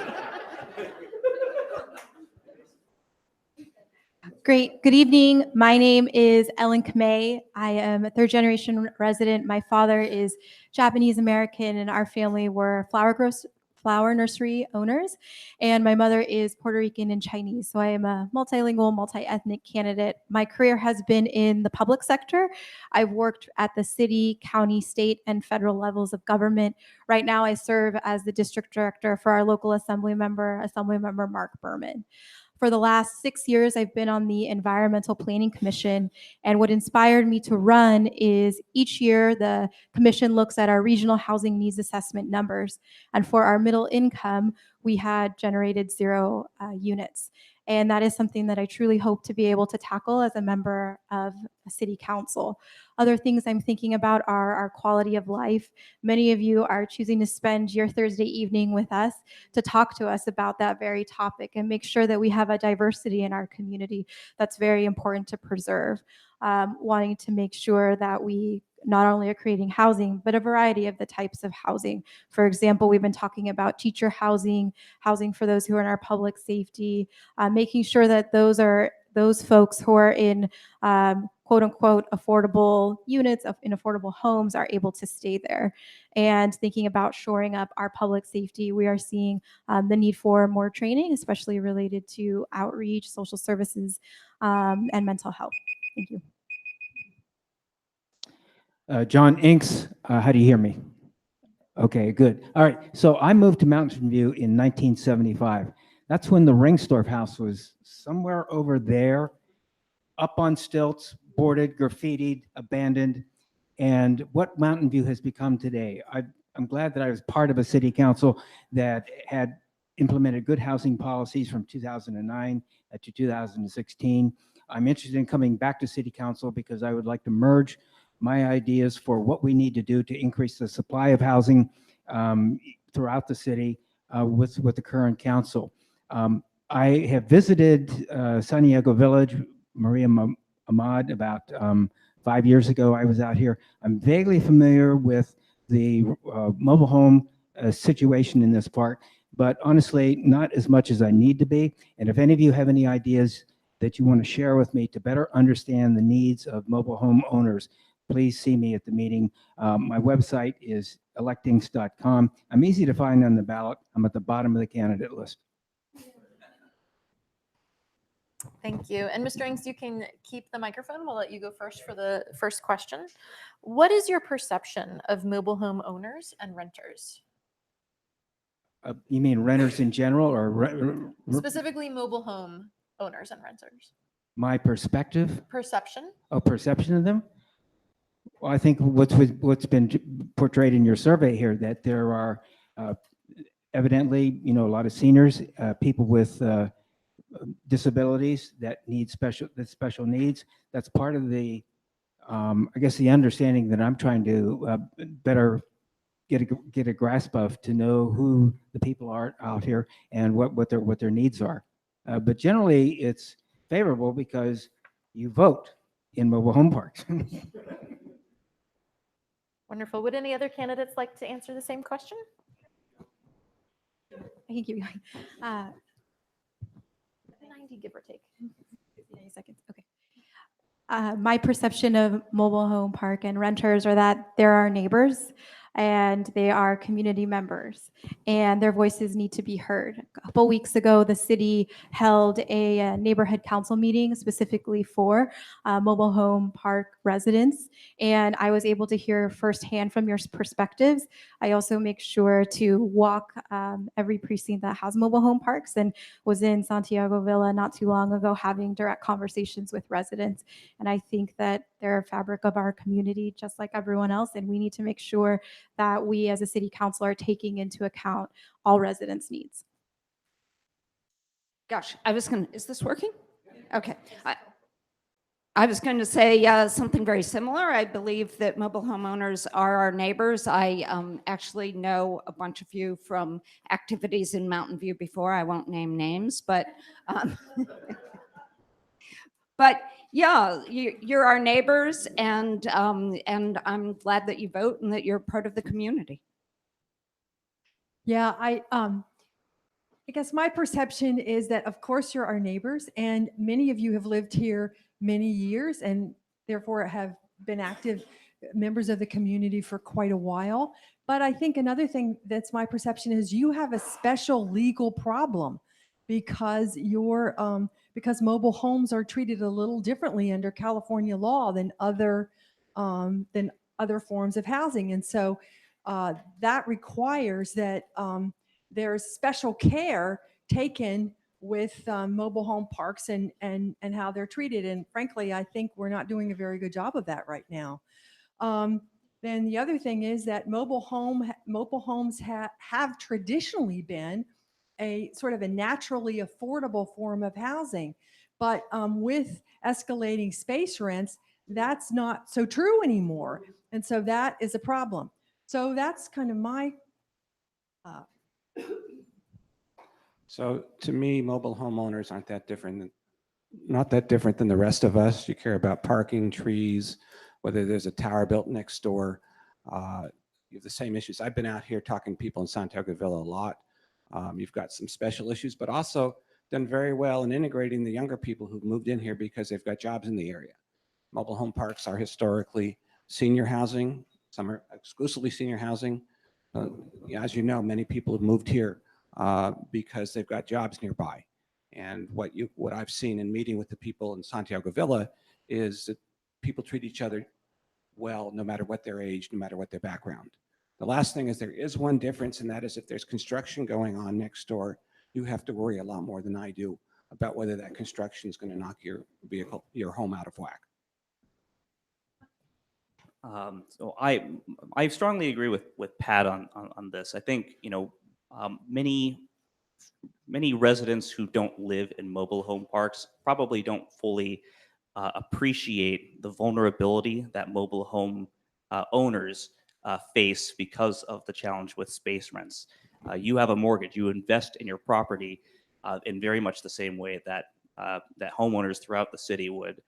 Great. Good evening. My name is Ellen Kamei. I am a third generation resident. My father is Japanese American, and our family were flower nursery owners. And my mother is Puerto Rican and Chinese. So I am a multilingual, multi-ethnic candidate. My career has been in the public sector. I've worked at the city, county, state, and federal levels of government. Right now, I serve as the district director for our local assembly member Mark Berman. For the last 6 years, I've been on the Environmental Planning Commission, and what inspired me to run is each year the commission looks at our regional housing needs assessment numbers, and for our middle income, we had generated 0 units. And that is something that I truly hope to be able to tackle as a member of a city council. Other things I'm thinking about are our quality of life. Many of you are choosing to spend your Thursday evening with us to talk to us about that very topic and make sure that we have a diversity in our community that's very important to preserve. Wanting to make sure that we not only are creating housing, but a variety of the types of housing. For example, we've been talking about teacher housing, housing for those who are in our public safety, making sure that those folks who are in quote unquote affordable units in affordable homes are able to stay there. And thinking about shoring up our public safety, we are seeing the need for more training, especially related to outreach, social services, and mental health. Thank you. John Inks, how do you hear me? Okay, good. All right, so I moved to Mountain View in 1975. That's when the Ringstorff House was somewhere over there, up on stilts, boarded, graffitied, abandoned, and what Mountain View has become today. I'm glad that I was part of a city council that had implemented good housing policies from 2009 to 2016. I'm interested in coming back to city council because I would like to merge my ideas for what we need to do to increase the supply of housing throughout the city with the current council. I have visited San Diego Village, Maria Ahmad, about 5 years ago. I was out here. I'm vaguely familiar with the mobile home situation in this park, but honestly, not as much as I need to be. And if any of you have any ideas that you want to share with me to better understand the needs of mobile home owners, please see me at the meeting. My website is electings.com. I'm easy to find on the ballot. I'm at the bottom of the candidate list. Thank you. And Mr. Inks, you can keep the microphone. We'll let you go first for the first question. What is your perception of mobile home owners and renters? You mean renters in general, or Specifically mobile home owners and renters. my perspective? Perception? A perception of them? Well, I think what's been portrayed in your survey here, that there are evidently, a lot of seniors, people with disabilities that need special needs. That's part of the, I guess, the understanding that I'm trying to better get a grasp of, to know who the people are out here and what their needs are. But generally, it's favorable because you vote in mobile home parks. Wonderful. Would any other candidates like to answer the same question? I can keep going. 90, give or take. 90 seconds. Okay. My perception of mobile home park and renters are that they're our neighbors and they are community members and their voices need to be heard. A couple weeks ago, the city held a neighborhood council meeting specifically for mobile home park residents. And I was able to hear firsthand from your perspectives. I also make sure to walk every precinct that has mobile home parks, and was in Santiago Villa not too long ago having direct conversations with residents. And I think that they're a fabric of our community, just like everyone else. And we need to make sure that we as a city council are taking into account all residents' needs. Gosh, is this working? Okay. I was going to say something very similar. I believe that mobile homeowners are our neighbors. I actually know a bunch of you from activities in Mountain View before. I won't name names, but but yeah, you're our neighbors, and I'm glad that you vote and that you're part of the community. Yeah, I guess my perception is that, of course, you're our neighbors, and many of you have lived here many years and therefore have been active members of the community for quite a while. But I think another thing that's my perception is you have a special legal problem because because mobile homes are treated a little differently under California law than other forms of housing, and so that requires that. There's special care taken with mobile home parks and how they're treated. And frankly, I think we're not doing a very good job of that right now. Then the other thing is that mobile homes have traditionally been a sort of a naturally affordable form of housing, but with escalating space rents, that's not so true anymore, and so that is a problem. So that's kind of my So to me, mobile homeowners aren't that different not that different than the rest of us. You care about parking, trees, whether there's a tower built next door. You have the same issues. I've been out here talking to people in Santiago Villa a lot. You've got some special issues, but also done very well in integrating the younger people who've moved in here because they've got jobs in the area. Mobile home parks are historically senior housing. Some are exclusively senior housing. As you know, many people have moved here because they've got jobs nearby. And what I've seen in meeting with the people in Santiago Villa is that people treat each other well, no matter what their age, no matter what their background. The last thing is there is one difference, and that is if there's construction going on next door, you have to worry a lot more than I do about whether that construction is going to knock your home out of whack. So I strongly agree with Pat on this. I think many residents who don't live in mobile home parks probably don't fully appreciate the vulnerability that mobile home owners face because of the challenge with space rents. You have a mortgage, you invest in your property in very much the same way that homeowners throughout the city would.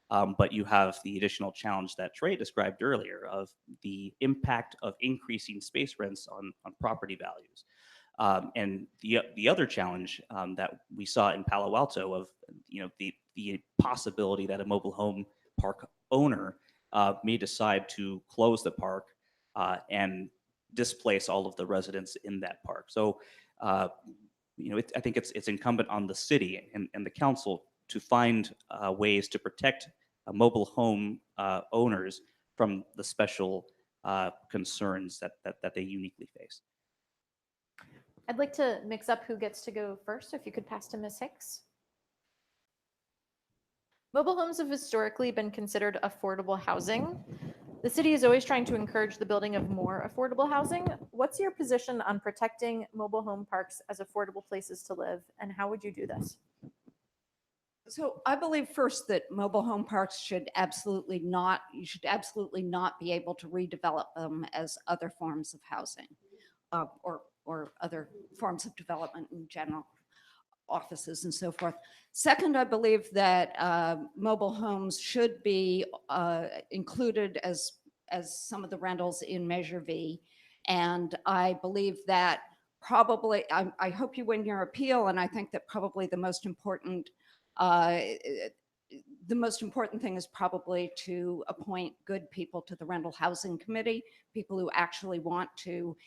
But you have the additional challenge that Trey described earlier of the impact of increasing space rents on property values. And the other challenge that we saw in Palo Alto of the possibility that a mobile home park owner may decide to close the park and displace all of the residents in that park. So I think it's incumbent on the city and the council to find ways to protect mobile home owners from the special concerns that they uniquely face. I'd like to mix up who gets to go first. If you could pass to Ms. Hicks. Mobile homes have historically been considered affordable housing. The city is always trying to encourage the building of more affordable housing. What's your position on protecting mobile home parks as affordable places to live, and how would you do this? So I believe first that mobile home parks should absolutely not be able to redevelop them as other forms of housing or other forms of development in general, offices and so forth. Second, I believe that mobile homes should be included as some of the rentals in Measure V. And I believe that probably, I hope you win your appeal, and I think that probably the most important thing is probably to appoint good people to the Rental Housing Committee, people who actually want to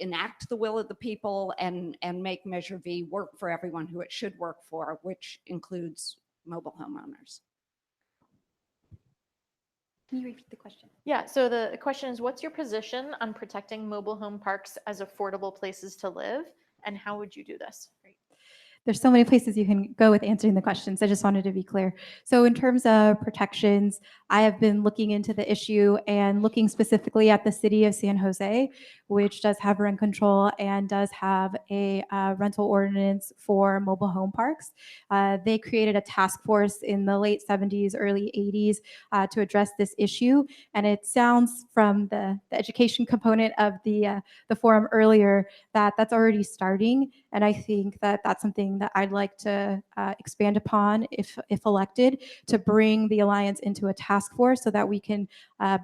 enact the will of the people and make Measure V work for everyone who it should work for, which includes mobile homeowners. Can you repeat the question? Yeah, so the question is, what's your position on protecting mobile home parks as affordable places to live, and how would you do this? There's so many places you can go with answering the questions. I just wanted to be clear. So in terms of protections, I have been looking into the issue and looking specifically at the city of San Jose, which does have rent control and does have a rental ordinance for mobile home parks. They created a task force in the late 70s, early 80s to address this issue. And it sounds from the education component of the forum earlier that that's already starting. And I think that that's something something that I'd like to expand upon if elected, to bring the Alliance into a task force so that we can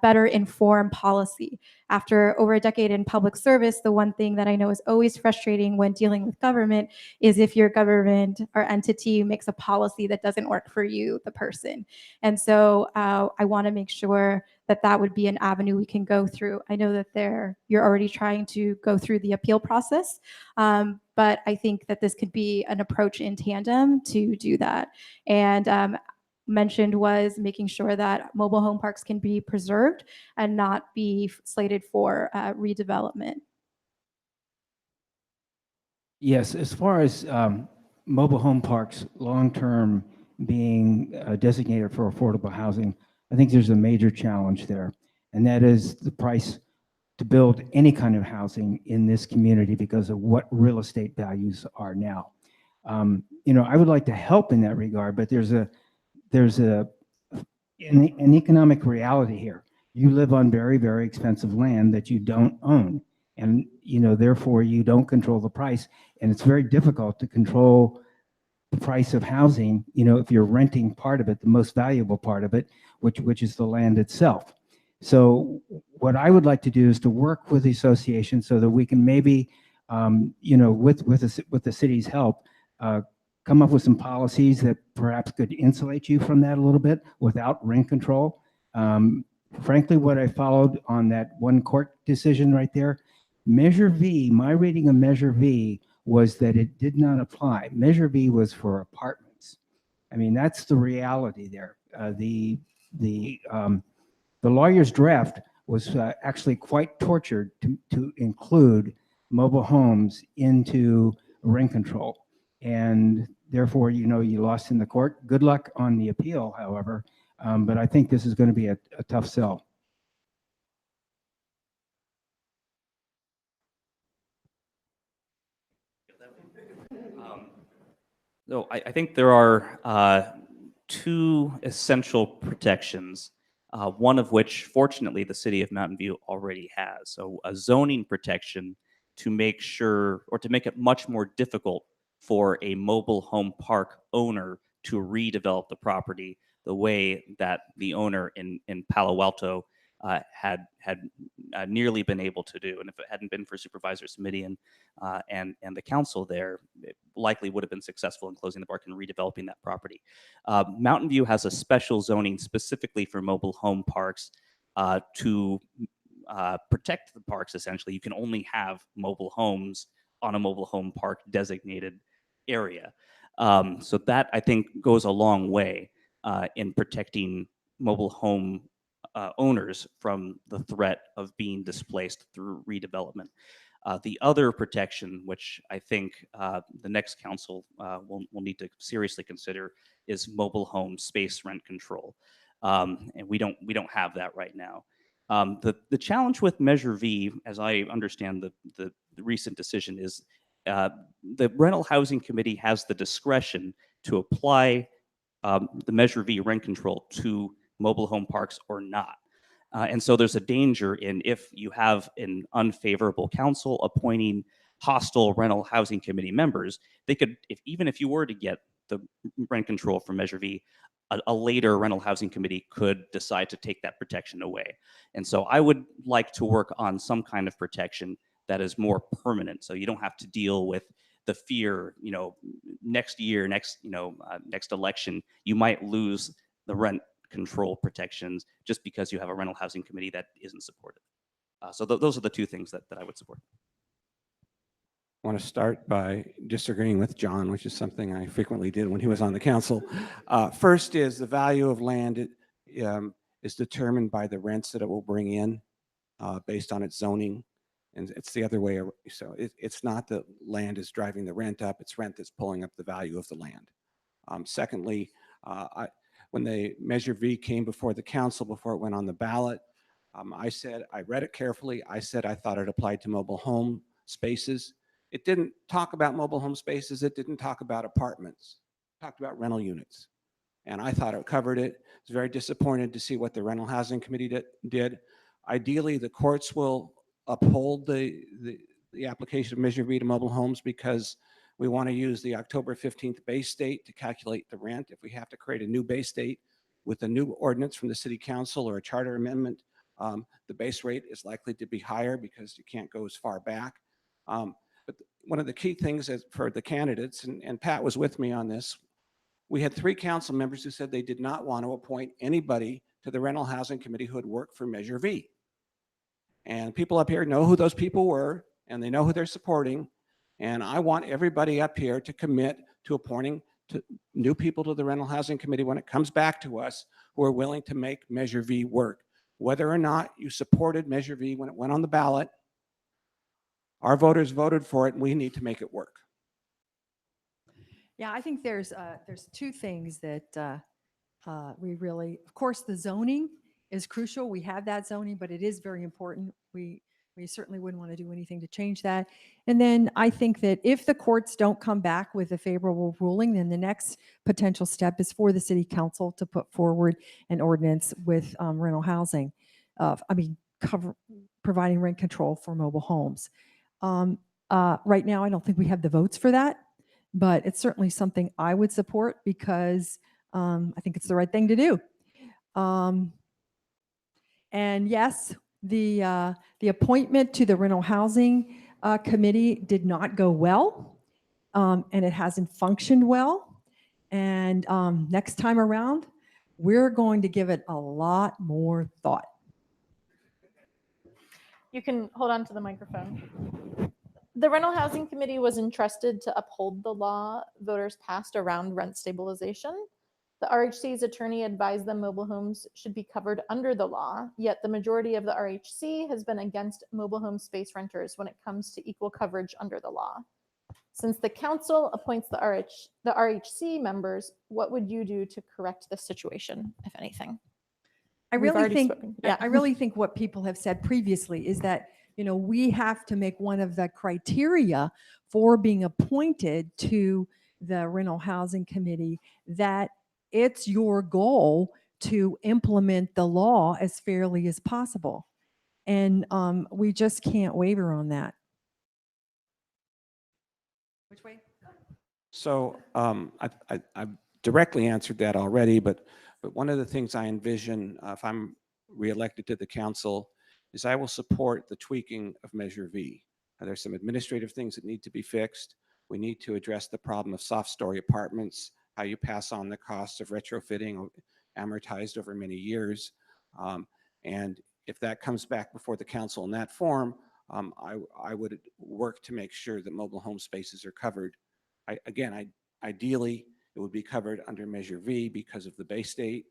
better inform policy. After over a decade in public service, the one thing that I know is always frustrating when dealing with government is if your government or entity makes a policy that doesn't work for you, the person. And so I want to make sure that that would be an avenue we can go through. I know that you're already trying to go through the appeal process, but I think that this could be an approach in tandem to do that. And mentioned was making sure that mobile home parks can be preserved and not be slated for redevelopment. Yes, as far as mobile home parks, long-term being designated for affordable housing, I think there's a major challenge there, and that is the price to build any kind of housing in this community because of what real estate values are now. I would like to help in that regard, but there's an economic reality here. You live on very, very expensive land that you don't own, and therefore you don't control the price, and it's very difficult to control the price of housing, if you're renting part of it, the most valuable part of it, which is the land itself. So what I would like to do is to work with the association so that we can maybe, with the city's help, come up with some policies that perhaps could insulate you from that a little bit without rent control. Frankly, what I followed on that one court decision right there, Measure V, my reading of Measure V was that it did not apply. Measure V was for apartments. I mean, that's the reality there. The lawyer's draft was actually quite tortured to include mobile homes into rent control. And therefore, you lost in the court. Good luck on the appeal, however. But I think this is going to be a tough sell. So I think there are two essential protections, one of which, fortunately, the city of Mountain View already has. So a zoning protection to make sure, or to make it much more difficult for a mobile home park owner to redevelop the property the way that the owner in Palo Alto had nearly been able to do. And if it hadn't been for Supervisor Smidian and the council there, it likely would have been successful in closing the park and redeveloping that property. Mountain View has a special zoning specifically for mobile home parks to protect the parks. Essentially, you can only have mobile homes on a mobile home park designated area. So that, I think, goes a long way in protecting mobile home owners from the threat of being displaced through redevelopment. The other protection, which I think the next council will need to seriously consider, is mobile home space rent control, and we don't have that right now. The challenge with Measure V, as I understand the recent decision, is the Rental Housing Committee has the discretion to apply the Measure V rent control to mobile home parks or not. And so there's a danger in if you have an unfavorable council appointing hostile rental housing committee members, they could, even if you were to get the rent control from Measure V, a later rental housing committee could decide to take that protection away. And so I would like to work on some kind of protection that is more permanent. So you don't have to deal with the fear, next year, next election, you might lose the rent control protections just because you have a rental housing committee that isn't supportive. So those are the two things that I would support. I want to start by disagreeing with John, which is something I frequently did when he was on the council. First is the value of land is determined by the rents that it will bring in based on its zoning. And it's the other way. So it's not that land is driving the rent up, it's rent that's pulling up the value of the land. Secondly, when the Measure V came before the council, before it went on the ballot, I read it carefully. I said I thought it applied to mobile home spaces. It didn't talk about mobile home spaces. It didn't talk about apartments. It talked about rental units. And I thought it covered it. I was very disappointed to see what the Rental Housing Committee did. Ideally, the courts will uphold the application of Measure V to mobile homes because We want to use the October 15th base date to calculate the rent. If we have to create a new base date with a new ordinance from the city council or a charter amendment, the base rate is likely to be higher because you can't go as far back. But one of the key things for the candidates, and Pat was with me on this, we had 3 council members who said they did not want to appoint anybody to the Rental Housing Committee who had worked for Measure V. And people up here know who those people were, and they know who they're supporting. And I want everybody up here to commit to appointing new people to the Rental Housing Committee when it comes back to us who are willing to make Measure V work. Whether or not you supported Measure V when it went on the ballot, our voters voted for it, and we need to make it work. Yeah, I think there's 2 things that we really, of course, the zoning is crucial. We have that zoning, but it is very important. We certainly wouldn't want to do anything to change that. And then I think that if the courts don't come back with a favorable ruling, then the next potential step is for the city council to put forward an ordinance with rental housing. Providing rent control for mobile homes. Right now, I don't think we have the votes for that, but it's certainly something I would support because I think it's the right thing to do. And yes, the appointment to the rental housing committee did not go well, and it hasn't functioned well. And next time around, we're going to give it a lot more thought. You can hold on to the microphone. The Rental Housing Committee was entrusted to uphold the law voters passed around rent stabilization. The RHC's attorney advised them mobile homes should be covered under the law, yet the majority of the RHC has been against mobile home space renters when it comes to equal coverage under the law. Since the council appoints the RHC members, what would you do to correct this situation, if anything? I We've really already think, spoken. Yeah. I really think what people have said previously is that, we have to make one of the criteria for being appointed to the Rental Housing Committee that it's your goal to implement the law as fairly as possible. And we just can't waver on that. Which way? So I directly answered that already, but one of the things I envision if I'm reelected to the council is I will support the tweaking of Measure V. There's some administrative things that need to be fixed. We need to address the problem of soft story apartments, how you pass on the costs of retrofitting amortized over many years. And if that comes back before the council in that form, I would work to make sure that mobile home spaces are covered. Ideally, it would be covered under Measure V because of the base date.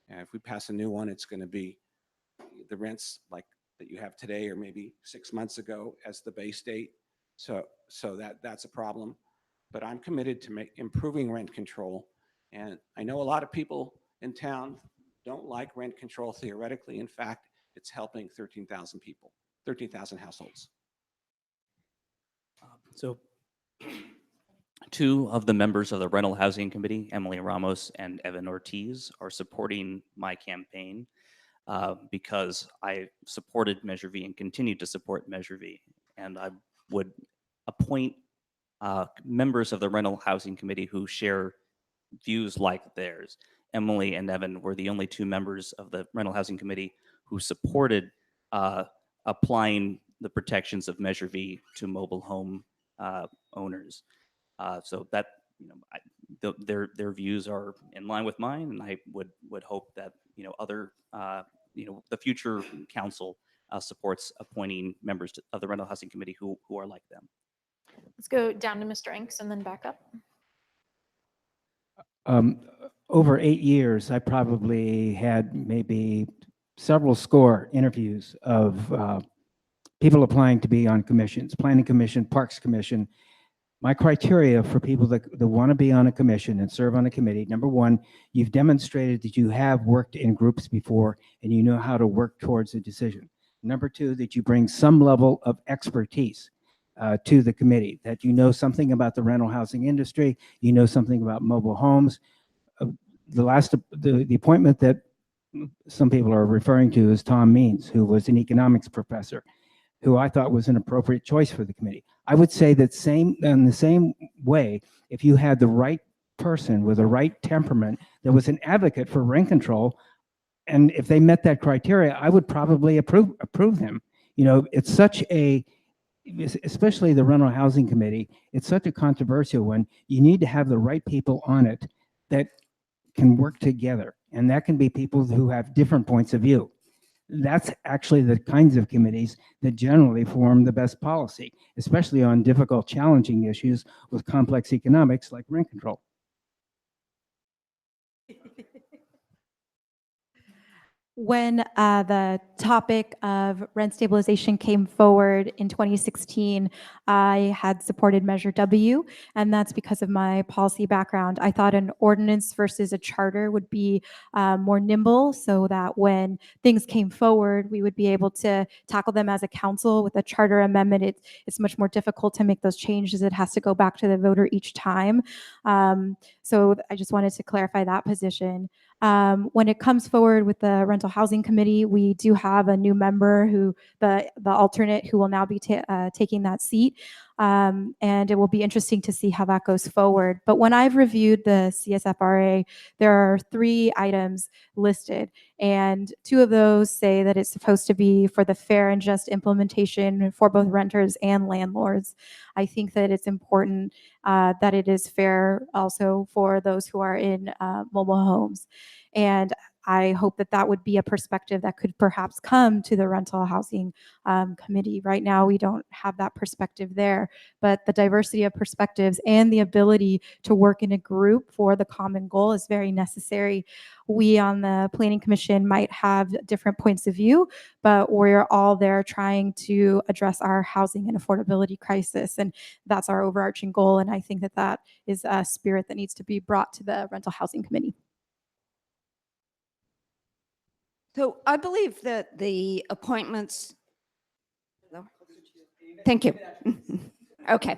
And if we pass a new one, it's going to be the rents like that you have today or maybe 6 months ago as the base date. So that's a problem. But I'm committed to improving rent control. And I know a lot of people in town don't like rent control theoretically. In fact, it's helping 13,000 people, 13,000 households. So 2 of the members of the Rental Housing Committee, Emily Ramos and Evan Ortiz, are supporting my campaign because I supported Measure V and continue to support Measure V. And I would appoint members of the Rental Housing Committee who share views like theirs. Emily and Evan were the only 2 members of the Rental Housing Committee who supported applying the protections of Measure V to mobile home owners. So that their views are in line with mine, and I would hope that other the future council supports appointing members of the Rental Housing Committee who are like them. Let's go down to Mr. Inks and then back up. Over 8 years, I probably had maybe several score interviews of people applying to be on commissions, Planning Commission, Parks Commission. My criteria for people that want to be on a commission and serve on a committee, number 1, you've demonstrated that you have worked in groups before and you know how to work towards a decision. Number 2, that you bring some level of expertise to the committee, that you know something about the rental housing industry, you know something about mobile homes. The appointment that some people are referring to is Tom Means, who was an economics professor, who I thought was an appropriate choice for the committee. I would say that in the same way, if you had the right person with the right temperament that was an advocate for rent control, and if they met that criteria, I would probably approve them. You know, it's such a, especially the rental housing committee, it's such a controversial one. You need to have the right people on it that can work together, and that can be people who have different points of view. That's actually the kinds of committees that generally form the best policy, especially on difficult, challenging issues with complex economics like rent control. When the topic of rent stabilization came forward in 2016, I had supported Measure W, and that's because of my policy background. I thought an ordinance versus a charter would be more nimble, so that when things came forward, we would be able to tackle them as a council. With a charter amendment, it's much more difficult to make those changes. It has to go back to the voter each time. So I just wanted to clarify that position. When it comes forward with the rental housing committee, we do have a new member who, the alternate, who will now be taking that seat. And it will be interesting to see how that goes forward. But when I've reviewed the CSFRA, there are 3 items listed, and 2 of those say that it's supposed to be for the fair and just implementation for both renters and landlords. I think that it's important that it is fair also for those who are in mobile homes. And I hope that that would be a perspective that could perhaps come to the rental housing committee. Right now, we don't have that perspective there, but the diversity of perspectives and the ability to work in a group for the common goal is very necessary. We on the Planning Commission might have different points of view, but we're all there trying to address our housing and affordability crisis, and that's our overarching goal. And I think that that is a spirit that needs to be brought to the rental housing committee. So I believe that the appointments. Thank you. Okay,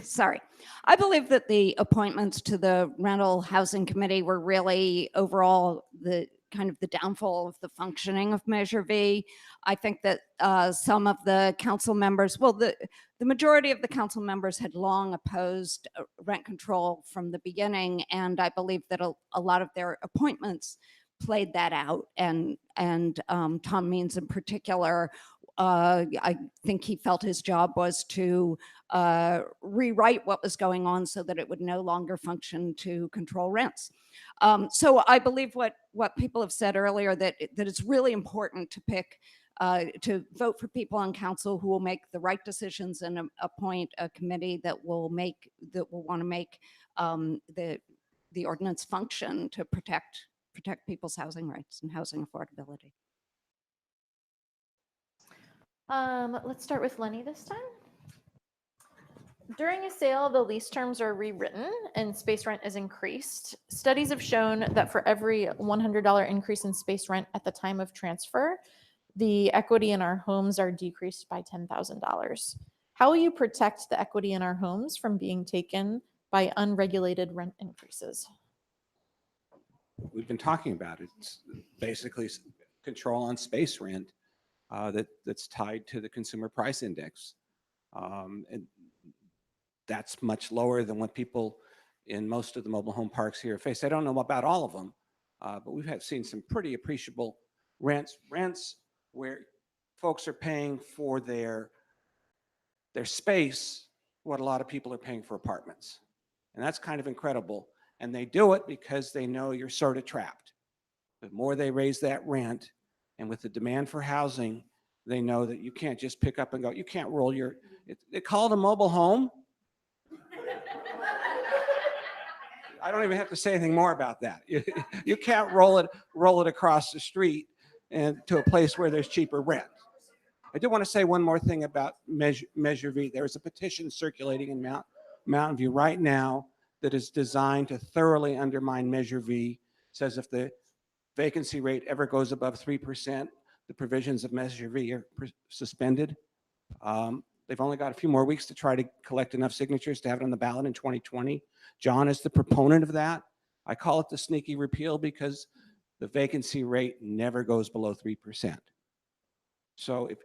sorry. I believe that the appointments to the rental housing committee were really overall the kind of the downfall of the functioning of Measure V. I think that some of the council members, well, the majority of the council members had long opposed rent control from the beginning, and I believe that a lot of their appointments played that out, and Tom Means in particular, I think he felt his job was to rewrite what was going on so that it would no longer function to control rents. So I believe what people have said earlier, that it's really important to pick to vote for people on council who will make the right decisions and appoint a committee that will want to make the ordinance function to protect people's housing rights and housing affordability. Let's start with Lenny this time. During a sale, the lease terms are rewritten and space rent is increased. Studies have shown that for every $100 increase in space rent at the time of transfer, the equity in our homes are decreased by $10,000. How will you protect the equity in our homes from being taken by unregulated rent increases? We've been talking about it. It's basically control on space rent that's tied to the consumer price index. And that's much lower than what people in most of the mobile home parks here face. I don't know about all of them, but we've seen some pretty appreciable rents where folks are paying for their space what a lot of people are paying for apartments. And that's kind of incredible. And they do it because they know you're sort of trapped. The more they raise that rent, and with the demand for housing, they know that you can't just pick up and go. You can't roll they call it a mobile home. I don't even have to say anything more about that. You can't roll it across the street and to a place where there's cheaper rent. I do want to say one more thing about Measure V. There is a petition circulating in Mountain View right now that is designed to thoroughly undermine Measure V. It says if the vacancy rate ever goes above 3%, the provisions of Measure V are suspended. They've only got a few more weeks to try to collect enough signatures to have it on the ballot in 2020. John is the proponent of that. I call it the sneaky repeal because the vacancy rate never goes below 3%. So if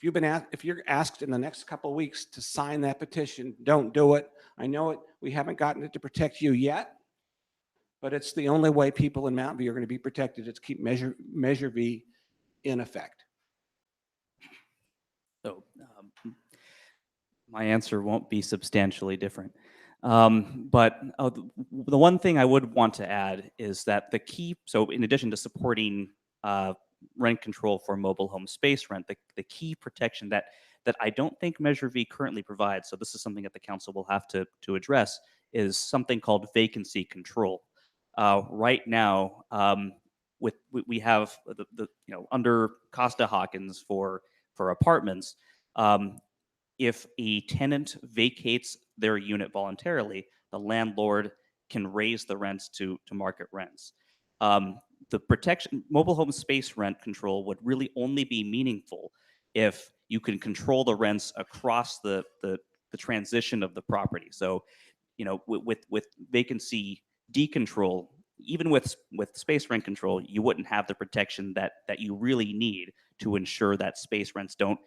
if you're asked in the next couple of weeks to sign that petition, don't do it. I know it, we haven't gotten it to protect you yet, but it's the only way people in Mountain View are going to be protected. It's keep Measure V in effect. So my answer won't be substantially different. But the one thing I would want to add is that the key, so in addition to supporting rent control for mobile home space rent, the key protection that I don't think Measure V currently provides, so this is something that the council will have to address, is something called vacancy control. Right now, we have the under Costa-Hawkins for apartments, if a tenant vacates their unit voluntarily, the landlord can raise the rents to market rents. The protection, mobile home space rent control would really only be meaningful if you can control the rents across the transition of the property. So, with vacancy decontrol, even with space rent control, you wouldn't have the protection that you really need to ensure that space rents don't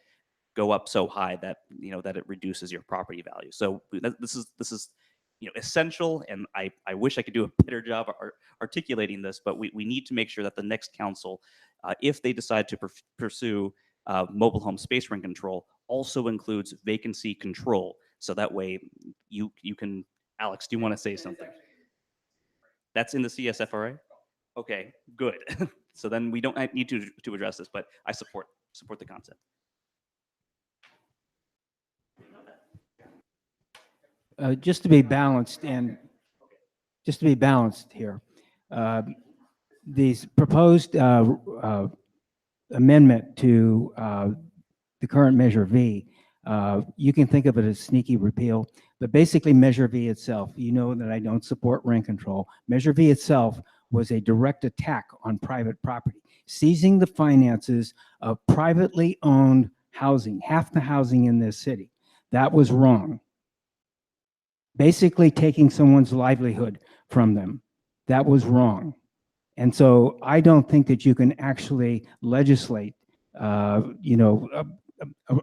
go up so high that that it reduces your property value. So this is essential, and I wish I could do a better job articulating this, but we need to make sure that the next council, if they decide to pursue mobile home space rent control, also includes vacancy control. So that way you can, Alex, do you want to say something? That's in the CSFRA? Okay, good. So then we don't need to address this, but I support the concept. Just to be balanced here, these proposed amendment to the current Measure V, you can think of it as sneaky repeal, but basically Measure V itself, you know that I don't support rent control. Measure V itself was a direct attack on private property, seizing the finances of privately owned housing, half the housing in this city. That was wrong. Basically taking someone's livelihood from them. That was wrong. And so I don't think that you can actually legislate, a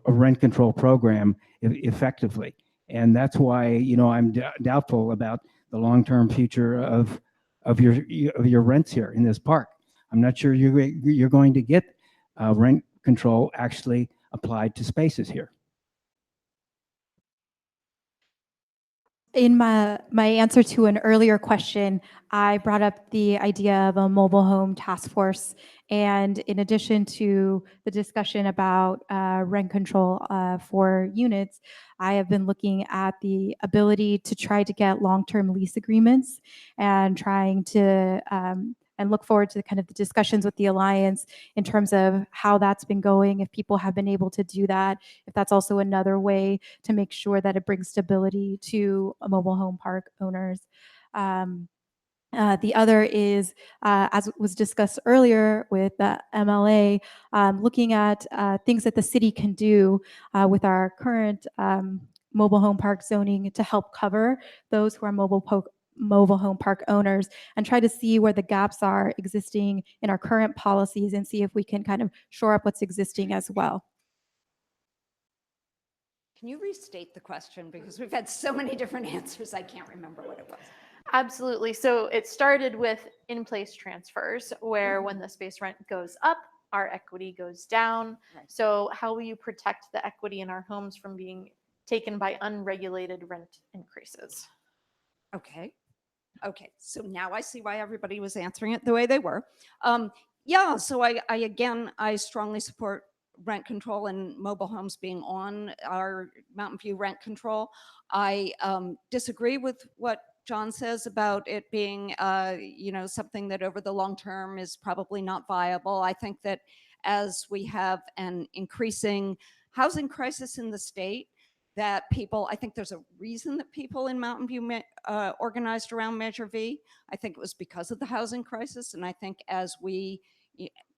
rent control program effectively. And that's why, I'm doubtful about the long-term future of your rents here in this park. I'm not sure you're going to get rent control actually applied to spaces here. In my answer to an earlier question, I brought up the idea of a mobile home task force. And in addition to the discussion about rent control for units, I have been looking at the ability to try to get long-term lease agreements and trying to and look forward to kind of the discussions with the Alliance in terms of how that's been going, if people have been able to do that, if that's also another way to make sure that it brings stability to mobile home park owners. The other is, as was discussed earlier with the MLA, looking at things that the city can do with our current mobile home park zoning to help cover those who are mobile home park owners, and try to see where the gaps are existing in our current policies and see if we can kind of shore up what's existing as well. Can you restate the question? Because we've had so many different answers, I can't remember what it was. Absolutely. So it started with in-place transfers, where when the space rent goes up, our equity goes down. Right. So how will you protect the equity in our homes from being taken by unregulated rent increases? Okay. So now I see why everybody was answering it the way they were. Yeah, so I strongly support rent control and mobile homes being on our Mountain View rent control. I disagree with what John says about it being, something that over the long term is probably not viable. I think that as we have an increasing housing crisis in the state, that I think there's a reason that people in Mountain View organized around Measure V. I think it was because of the housing crisis. And I think as we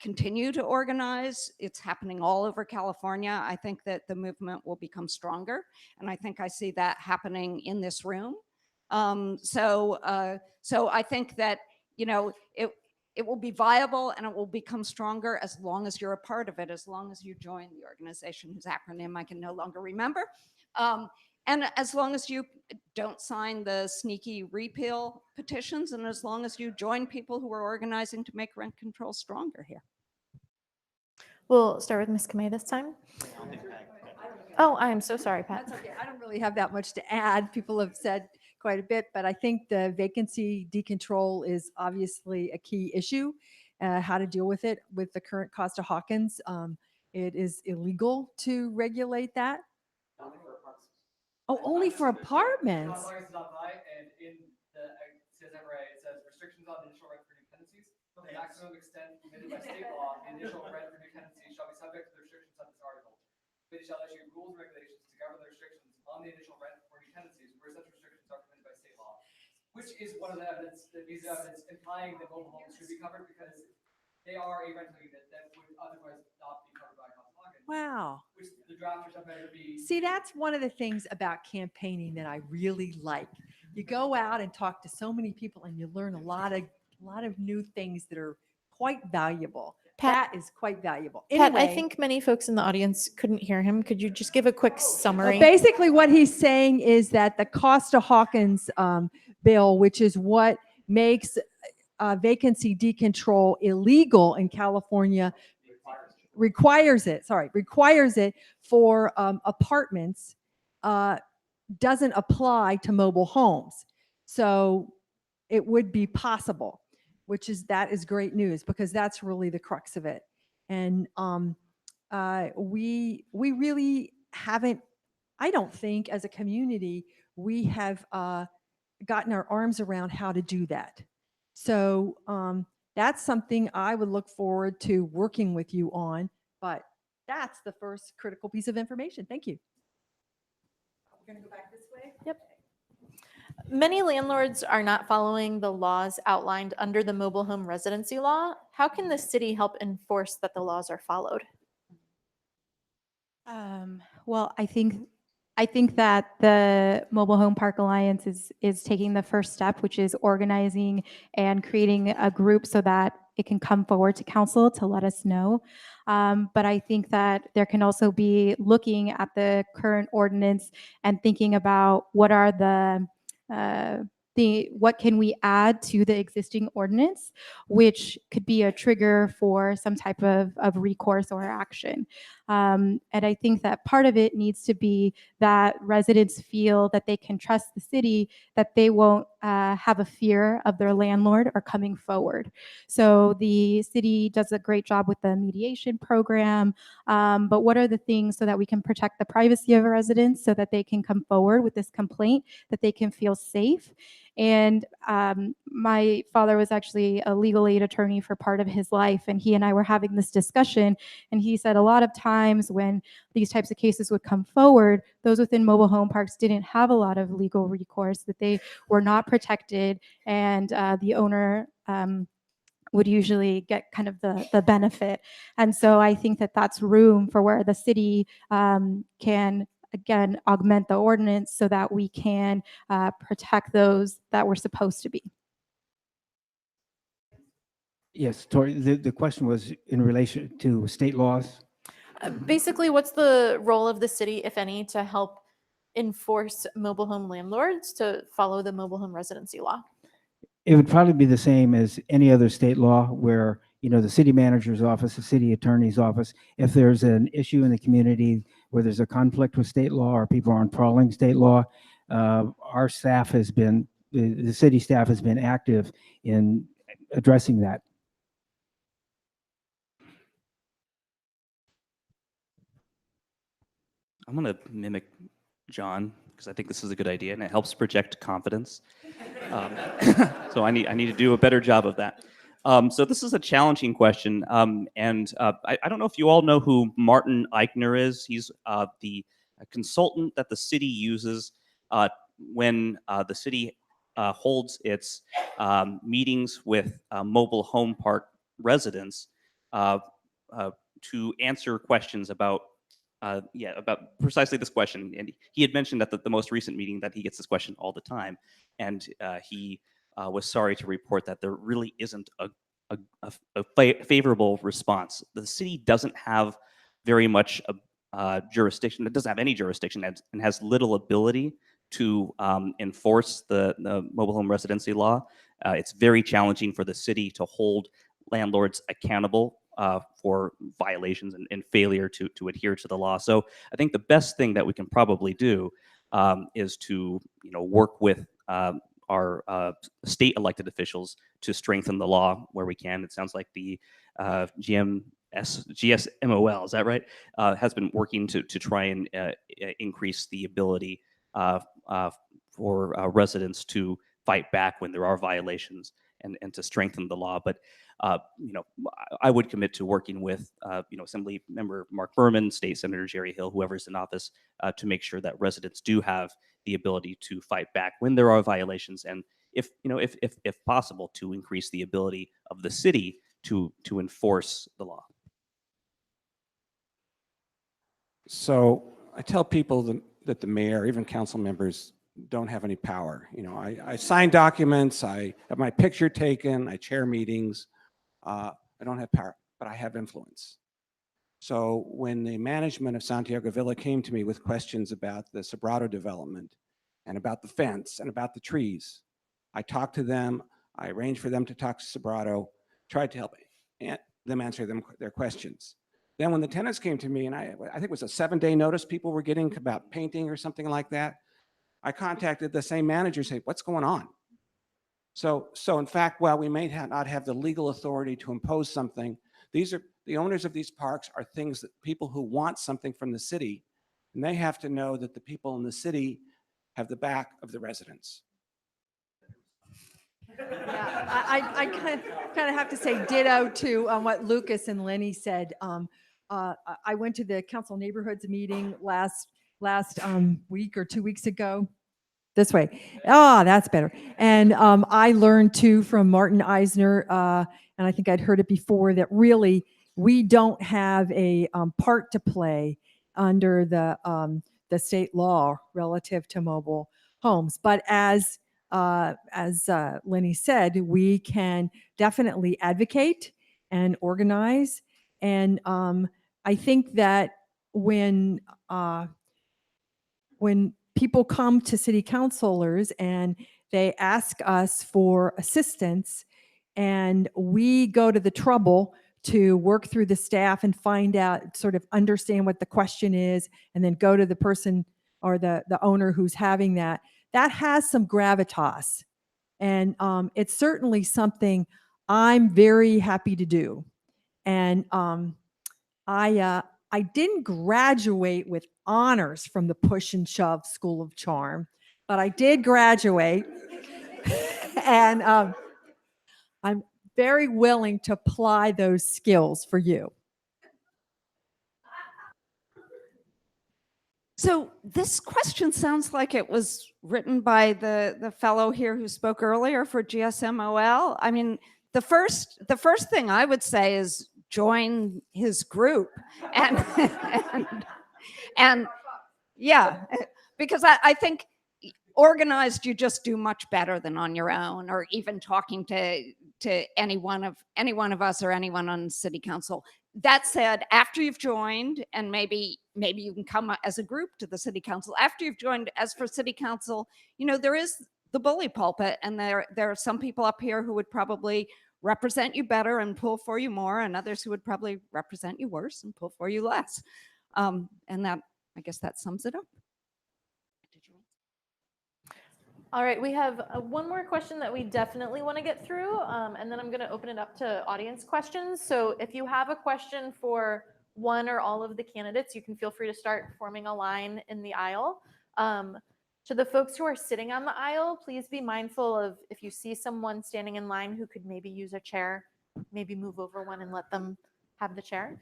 continue to organize, it's happening all over California. I think that the movement will become stronger. And I think I see that happening in this room. So I think that, it will be viable and it will become stronger as long as you're a part of it, as long as you join the organization whose acronym I can no longer remember. And as long as you don't sign the sneaky repeal petitions, and as long as you join people who are organizing to make rent control stronger here. We'll start with Ms. Kamei this time. Oh, I am so sorry, Pat. That's okay. I don't really have that much to add. People have said quite a bit, but I think the vacancy decontrol is obviously a key issue. How to deal with it with the current Costa-Hawkins. It is illegal to regulate that. Oh, only for apartments. And in the, it says that right, it says restrictions on initial rent for new tenancies. The maximum extent permitted by state law, the initial rent for new tenancies shall be subject to the restrictions of this article. They shall issue rules and regulations to govern the restrictions on the initial rent for new tenancies where such restrictions are permitted by state law. Which is one of the evidence, the piece of evidence implying that mobile homes should be covered because they are a rental unit that would otherwise not be covered by Costa-Hawkins. Wow. Which the drafters have better be. See, that's one of the things about campaigning that I really like. You go out and talk to so many people and you learn a lot of new things that are quite valuable. Pat- That is quite valuable. Pat, I Anyway, think many folks in the audience couldn't hear him. Could you just give a quick summary? basically what he's saying is that the Costa-Hawkins bill, which is what makes vacancy decontrol illegal in California, requires it for apartments, doesn't apply to mobile homes. So it would be possible, that is great news because that's really the crux of it. And we really haven't, I don't think as a community, we have gotten our arms around how to do that. So that's something I would look forward to working with you on, but that's the first critical piece of information. Thank you. We're going to go back this way. Yep. Many landlords are not following the laws outlined under the mobile home residency law. How can the city help enforce that the laws are followed? Well, I think that the Mobile Home Park Alliance is taking the first step, which is organizing and creating a group so that it can come forward to council to let us know. But I think that there can also be looking at the current ordinance and thinking about what are what can we add to the existing ordinance, which could be a trigger for some type of recourse or action. And I think that part of it needs to be that residents feel that they can trust the city, that they won't have a fear of their landlord or coming forward. So the city does a great job with the mediation program, but what are the things so that we can protect the privacy of residents so that they can come forward with this complaint, that they can feel safe? And my father was actually a legal aid attorney for part of his life, and he and I were having this discussion, and he said a lot of times when these types of cases would come forward, those within mobile home parks didn't have a lot of legal recourse, that they were not protected, and the owner would usually get kind of the benefit. And so I think that that's room for where the city can again, augment the ordinance so that we can protect those that we're supposed to be. Yes, Tori, the question was in relation to state laws. Basically, what's the role of the city, if any, to help enforce mobile home landlords to follow the mobile home residency law? It would probably be the same as any other state law where, you know, the city manager's office, the city attorney's office, if there's an issue in the community where there's a conflict with state law or people aren't following state law, our staff has been, the city staff has been active in addressing that. I'm going to mimic John because I think this is a good idea and it helps project confidence. So I need to do a better job of that. So this is a challenging question. I don't know if you all know who Martin Eichner is. He's the consultant that the city uses when the city holds its meetings with mobile home park residents to answer questions about about precisely this question. And he had mentioned at the most recent meeting that he gets this question all the time. And he was sorry to report that there really isn't a favorable response. The city doesn't have very much jurisdiction. It doesn't have any jurisdiction and has little ability to enforce the mobile home residency law. It's very challenging for the city to hold landlords accountable for violations and failure to adhere to the law. So I think the best thing that we can probably do is to work with our state elected officials to strengthen the law where we can. It sounds like the GSMOL, is that right? Has been working to try and increase the ability for residents to fight back when there are violations and to strengthen the law. But I would commit to working with Assembly Member Mark Berman, State Senator Jerry Hill, whoever's in office, to make sure that residents do have the ability to fight back when there are violations, and if possible, to increase the ability of the city to enforce the law. So I tell people that the mayor, even council members, don't have any power. I sign documents, I have my picture taken, I chair meetings. I don't have power, but I have influence. So when the management of Santiago Villa came to me with questions about the Sobrato development and about the fence and about the trees, I talked to them, I arranged for them to talk to Sobrato, tried to help them answer their questions. Then when the tenants came to me, and I think it was a 7-day notice people were getting about painting or something like that, I contacted the same manager saying, what's going on? So in fact, while we may not have the legal authority to impose something, the owners of these parks are things that people who want something from the city, and they have to know that the people in the city have the back of the residents. Yeah, I kind of have to say ditto to what Lucas and Lenny said. I went to the council neighborhoods meeting last week or 2 weeks ago. This way. That's better. And I learned too from Martin Eisner, and I think I'd heard it before, that really we don't have a part to play under the state law relative to mobile homes. But as Lenny said, we can definitely advocate and organize. And I think that when people come to city councilors and they ask us for assistance, and we go to the trouble to work through the staff and find out, sort of understand what the question is, and then go to the person or the owner who's having that has some gravitas. And it's certainly something I'm very happy to do. And I didn't graduate with honors from the Push and Shove School of Charm, but I did graduate. And I'm very willing to apply those skills for you. So this question sounds like it was written by the fellow here who spoke earlier for GSMOL. I mean, the first thing I would say is join his group and yeah, because I think organized you just do much better than on your own, or even talking to any one of us or anyone on city council. That said, after you've joined, and maybe you can come as a group to the city council, after you've joined, as for city council, there is the bully pulpit, and there are some people up here who would probably represent you better and pull for you more, and others who would probably represent you worse and pull for you less. And that, I guess that sums it up. All right, we have one more question that we definitely want to get through, and then I'm going to open it up to audience questions. So if you have a question for one or all of the candidates, you can feel free to start forming a line in the aisle. To the folks who are sitting on the aisle, please be mindful of, if you see someone standing in line who could maybe use a chair, maybe move over one and let them have the chair.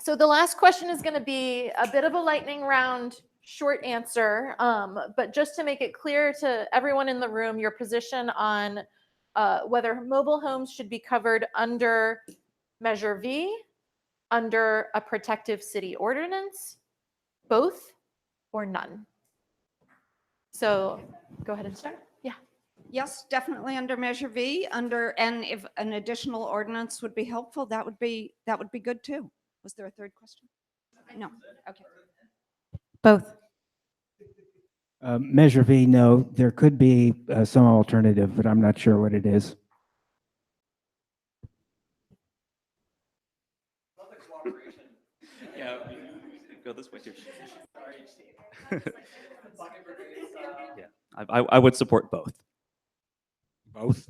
So the last question is going to be a bit of a lightning round, short answer, but just to make it clear to everyone in the room, your position on whether mobile homes should be covered under Measure V, under a protective city ordinance, both, or none. So go ahead and start. Yeah. Yes, definitely under Measure V, and if an additional ordinance would be helpful, that would be good too. Was there a third question? No, okay. Both. Measure V, no. There could be some alternative, but I'm not sure what it is. Yeah, go this way too. Yeah, I would support both. Both?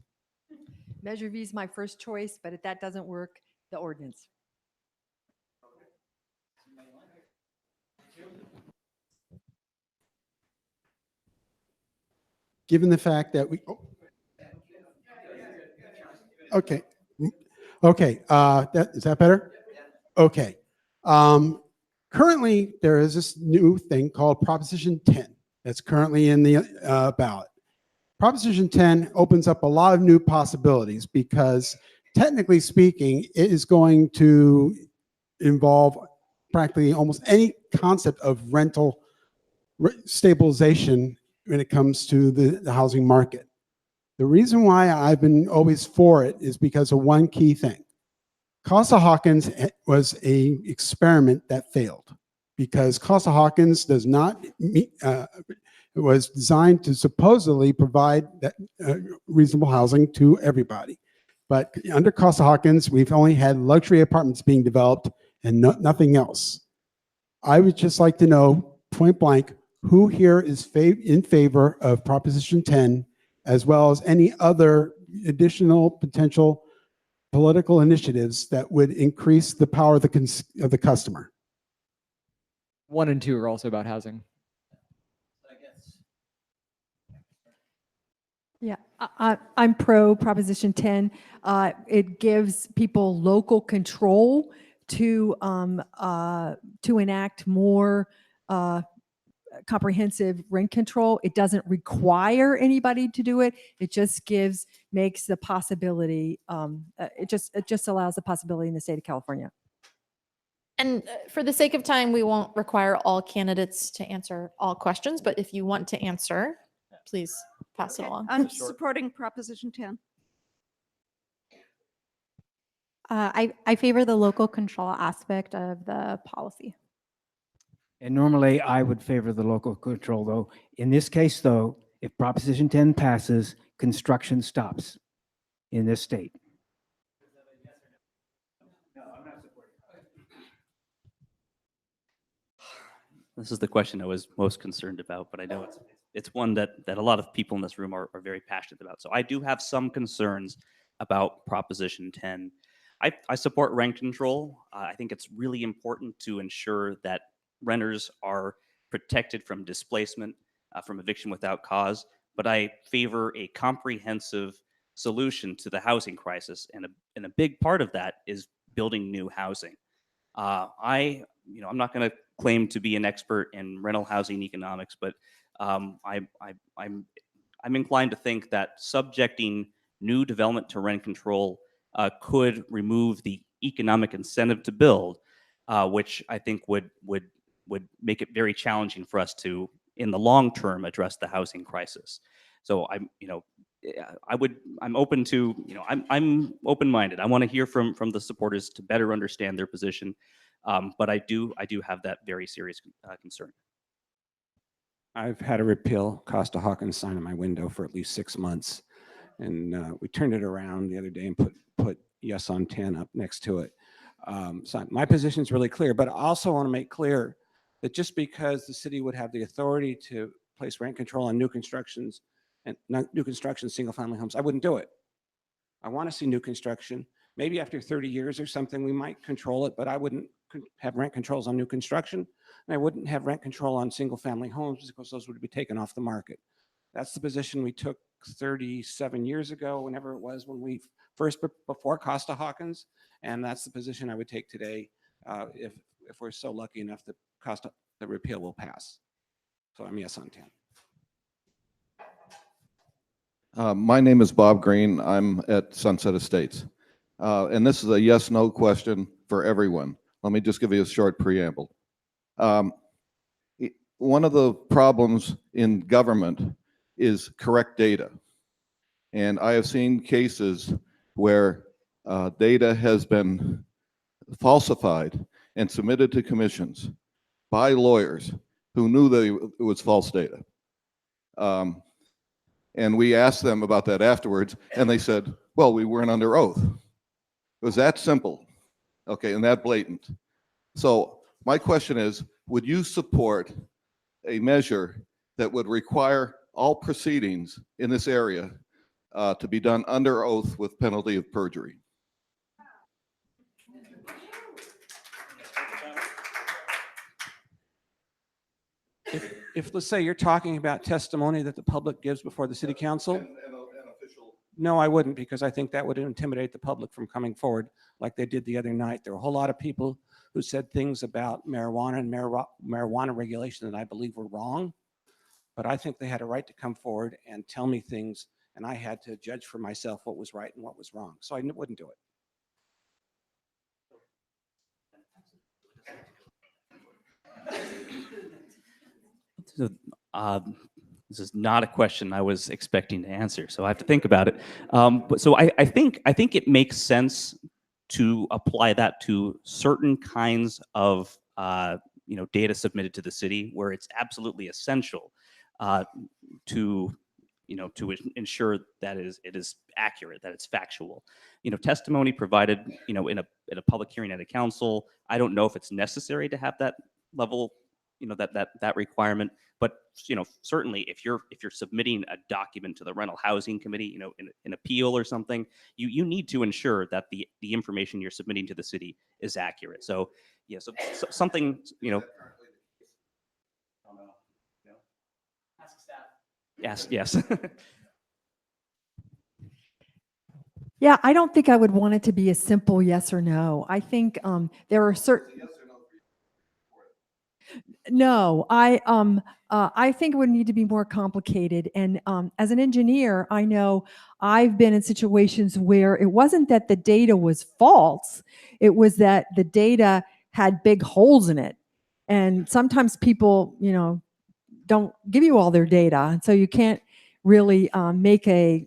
Measure V is my first choice, but if that doesn't work, the ordinance. Given the fact that we, okay, okay, is that better? Okay. Currently, there is this new thing called Proposition 10 that's currently in the ballot. Proposition 10 opens up a lot of new possibilities because, technically speaking, it is going to involve practically almost any concept of rental stabilization when it comes to the housing market. The reason why I've been always for it is because of one key thing. Costa-Hawkins was an experiment that failed because Costa-Hawkins does not meet, it was designed to supposedly provide that reasonable housing to everybody. But under Costa-Hawkins, we've only had luxury apartments being developed and nothing else. I would just like to know, point blank, who here is in favor of Proposition 10, as well as any other additional potential political initiatives that would increase the power of the customer. 1 and 2 are also about housing. Yeah, I'm pro Proposition 10. It gives people local control to enact more comprehensive rent control. It doesn't require anybody to do it. It just makes the possibility. It just allows the possibility in the state of California. And for the sake of time, we won't require all candidates to answer all questions, but if you want to answer, please pass it along. I'm supporting Proposition 10. I favor the local control aspect of the policy. And normally I would favor the local control, though. In this case, though, if Proposition 10 passes, construction stops in this state. This is the question I was most concerned about, but I know it's one that a lot of people in this room are very passionate about. So I do have some concerns about Proposition 10. I support rent control. I think it's really important to ensure that renters are protected from displacement, from eviction without cause, but I favor a comprehensive solution to the housing crisis, and a big part of that is building new housing. I'm not going to claim to be an expert in rental housing economics, but I'm inclined to think that subjecting new development to rent control could remove the economic incentive to build, which I think would make it very challenging for us to, in the long term, address the housing crisis. So I'm open to, I'm open-minded. I want to hear from the supporters to better understand their position. But I do have that very serious concern. I've had a repeal Costa-Hawkins sign on my window for at least 6 months. And we turned it around the other day and put yes on 10 up next to it. So my position is really clear, but I also want to make clear that just because the city would have the authority to place rent control on new constructions and new construction single-family homes, I wouldn't do it. I want to see new construction. Maybe after 30 years or something, we might control it, but I wouldn't have rent controls on new construction, and I wouldn't have rent control on single-family homes because those would be taken off the market. That's the position we took 37 years ago, whenever it was, when we first, before Costa-Hawkins, and that's the position I would take today if we're so lucky enough that the repeal will pass. So I'm yes on 10. My name is Bob Green. I'm at Sunset Estates. And this is a yes/no question for everyone. Let me just give you a short preamble. One of the problems in government is correct data. And I have seen cases where data has been falsified and submitted to commissions by lawyers who knew that it was false data. And we asked them about that afterwards, and they said, well, we weren't under oath. It was that simple, okay, and that blatant. So my question is, would you support a measure that would require all proceedings in this area to be done under oath with penalty of perjury? If let's say you're talking about testimony that the public gives before the city council, no, I wouldn't, because I think that would intimidate the public from coming forward like they did the other night. There were a whole lot of people who said things about marijuana and marijuana regulation that I believe were wrong, but I think they had a right to come forward and tell me things, and I had to judge for myself what was right and what was wrong. So I wouldn't do it. So, this is not a question I was expecting to answer, so I have to think about it. But so I think it makes sense to apply that to certain kinds of data submitted to the city where it's absolutely essential to ensure that it is accurate, that it's factual. Testimony provided in a public hearing at a council, I don't know if it's necessary to have that level, that requirement. But certainly if you're submitting a document to the rental housing committee, in an appeal or something, you need to ensure that the information you're submitting to the city is accurate. So yeah, so something Ask staff. yes. Yeah, I don't think I would want it to be a simple yes or no. I think there are certain. No, I think it would need to be more complicated. And as an engineer, I know I've been in situations where it wasn't that the data was false, it was that the data had big holes in it. And sometimes people, don't give you all their data. And so you can't really make they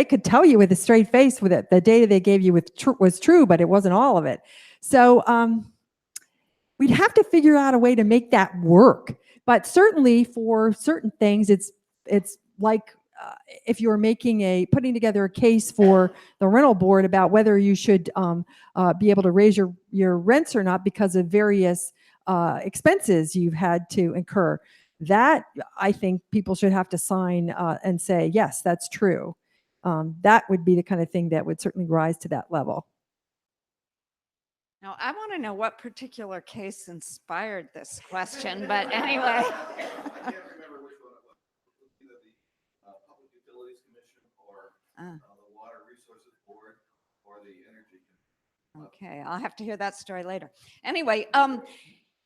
could tell you with a straight face that the data they gave you was true, but it wasn't all of it. So we'd have to figure out a way to make that work. But certainly for certain things, it's like if you're putting together a case for the rental board about whether you should be able to raise your rents or not because of various expenses you've had to incur. That I think people should have to sign and say, yes, that's true. That would be the kind of thing that would certainly rise to that level. Now, I want to know what particular case inspired this question, but anyway. I can't remember which one it was. Either the Public Utilities Commission or the Water Resources Board or the Energy Commission. Okay, I'll have to hear that story later. Anyway,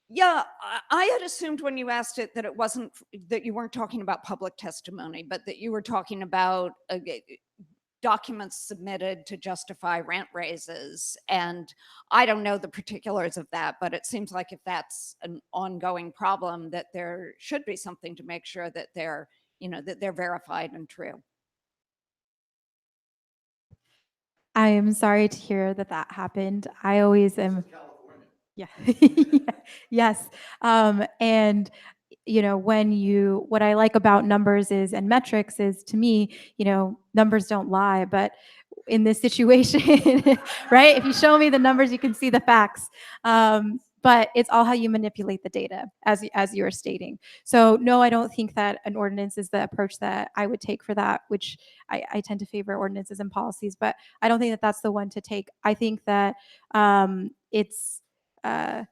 yeah, I had assumed when you asked it that it wasn't, that you weren't talking about public testimony, but that you were talking about documents submitted to justify rent raises. And I don't know the particulars of that, but it seems like if that's an ongoing problem, that there should be something to make sure that they're verified and true. I am sorry to hear that happened. I always am. Yeah. Yes. And what I like about numbers and metrics is, to me, numbers don't lie, but in this situation, right? If you show me the numbers, you can see the facts. But it's all how you manipulate the data, as you are stating. So no, I don't think that an ordinance is the approach that I would take for that, which I tend to favor ordinances and policies, but I don't think that that's the one to take. I think that it's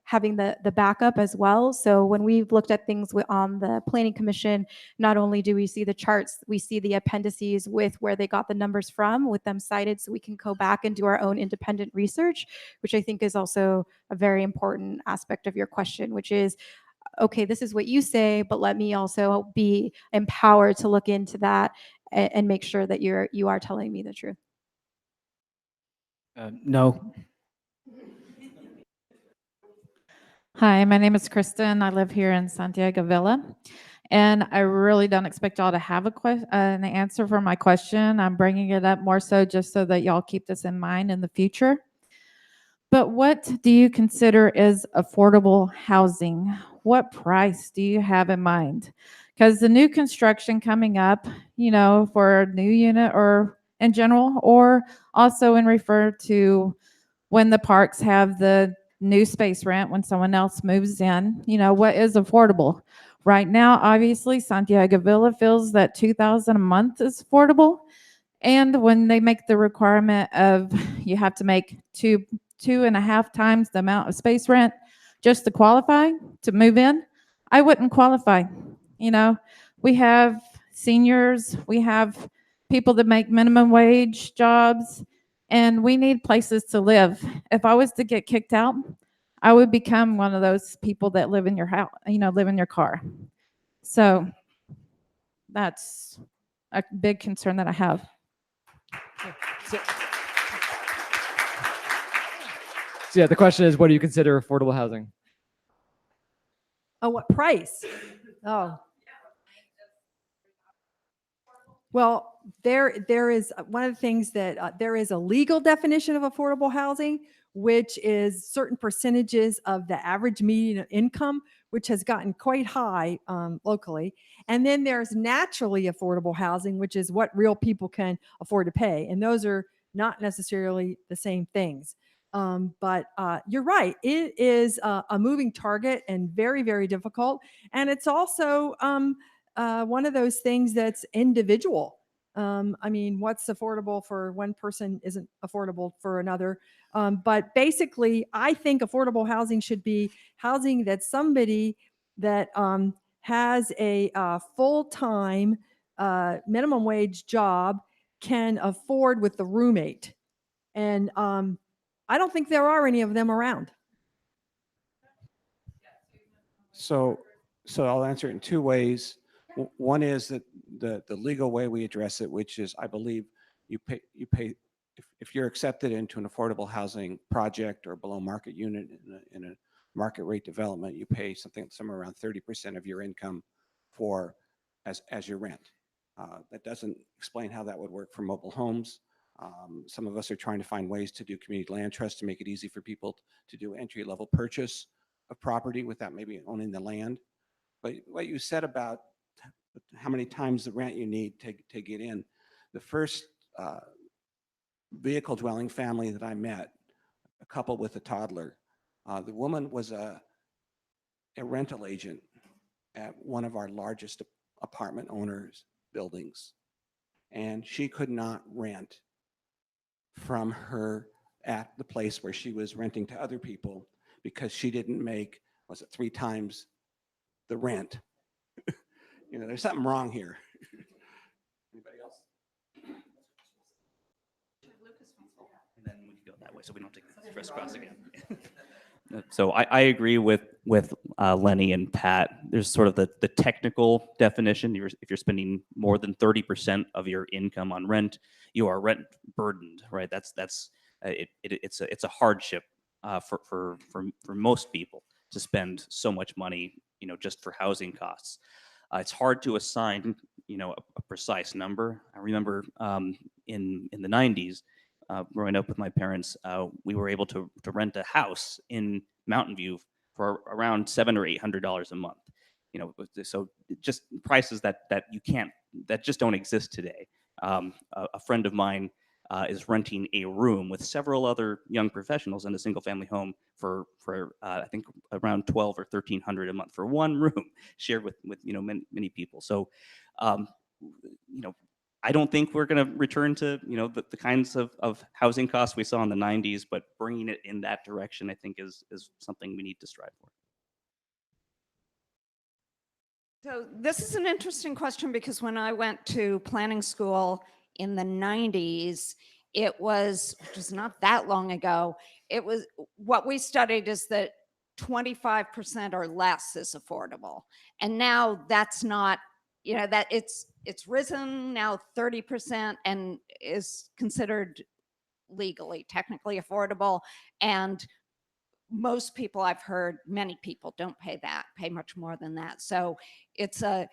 having the backup as well. So when we've looked at things on the Planning Commission, not only do we see the charts, we see the appendices with where they got the numbers from, with them cited, so we can go back and do our own independent research, which I think is also a very important aspect of your question, which is, okay, this is what you say, but let me also be empowered to look into that and make sure that you are telling me the truth. No. Hi, my name is Kristen. I live here in Santiago Villa. And I really don't expect y'all to have an answer for my question. I'm bringing it up more so just so that y'all keep this in mind in the future. But what do you consider is affordable housing? What price do you have in mind? Because the new construction coming up, for a new unit or in general, or also in refer to when the parks have the new space rent, when someone else moves in, what is affordable? Right now, obviously, Santiago Villa feels that $2,000 a month is affordable. And when they make the requirement of you have to make two and a half times the amount of space rent just to qualify to move in, I wouldn't qualify. We have seniors, we have people that make minimum wage jobs, and we need places to live. If I was to get kicked out, I would become one of those people that live in your house, live in your car. So that's a big concern that I have. So yeah, the question is, what do you consider affordable housing? Oh, what price? Oh. Well, there is one of the things that there is a legal definition of affordable housing, which is certain percentages of the average median income, which has gotten quite high locally. And then there's naturally affordable housing, which is what real people can afford to pay. And those are not necessarily the same things. But you're right. It is a moving target and very, very difficult. And it's also one of those things that's individual. I mean, what's affordable for one person isn't affordable for another. But basically, I think affordable housing should be housing that somebody that has a full-time minimum wage job can afford with the roommate. And I don't think there are any of them around. So I'll answer it in two ways. One is that the legal way we address it, which is, I believe you pay if you're accepted into an affordable housing project or below market unit in a market rate development, you pay somewhere around 30% of your income as your rent. That doesn't explain how that would work for mobile homes. Some of us are trying to find ways to do community land trust to make it easy for people to do entry-level purchase of property without maybe owning the land. But what you said about how many times the rent you need to get in, the first vehicle dwelling family that I met, a couple with a toddler, the woman was a rental agent at one of our largest apartment owners' buildings, and she could not rent from her at the place where she was renting to other people because she didn't make, was it 3 times the rent? There's something wrong here. Anybody else? And then we can go that way, so we don't take the crisscross again. So I agree with Lenny and Pat. There's sort of the technical definition. If you're spending more than 30% of your income on rent, you are rent burdened, right? It's a hardship for most people to spend so much money, just for housing costs. It's hard to assign, a precise number. I remember in the 90s. Growing up with my parents, we were able to rent a house in Mountain View for around $700 or $800 a month. So just prices that just don't exist today. A friend of mine is renting a room with several other young professionals in a single-family home for I think around $1,200 or $1,300 a month for one room shared with many people. So I don't think we're going to return to the kinds of housing costs we saw in the 90s, but bringing it in that direction, I think, is something we need to strive for. So this is an interesting question because when I went to planning school in the 90s, which was not that long ago, what we studied is that 25% or less is affordable. And now that's not, that it's risen now 30% and is considered legally, technically affordable. And most people I've heard, many people don't pay that, pay much more than that. So it's a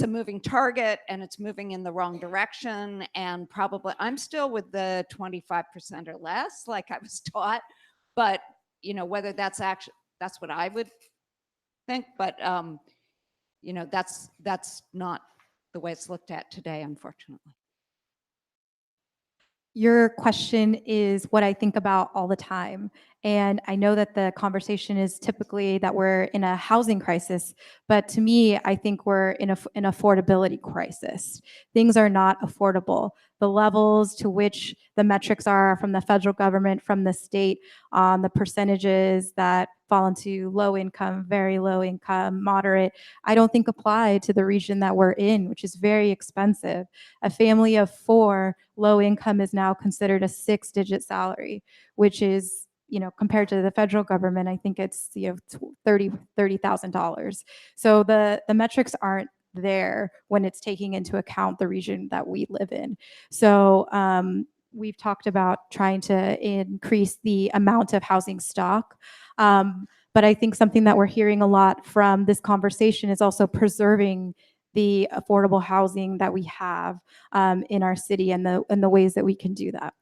moving target, and it's moving in the wrong direction. And probably I'm still with the 25% or less, like I was taught. But whether that's what I would think. But that's not the way it's looked at today, unfortunately. Your question is what I think about all the time. And I know that the conversation is typically that we're in a housing crisis, but to me, I think we're in an affordability crisis. Things are not affordable. The levels to which the metrics are from the federal government, from the state, on the percentages that fall into low income, very low income, moderate, I don't think apply to the region that we're in, which is very expensive. A family of 4, low income is now considered a 6-digit salary, which is, compared to the federal government, I think it's, $30,000. So the metrics aren't there when it's taking into account the region that we live in. So we've talked about trying to increase the amount of housing stock. But I think something that we're hearing a lot from this conversation is also preserving the affordable housing that we have in our city, and the ways that we can do that.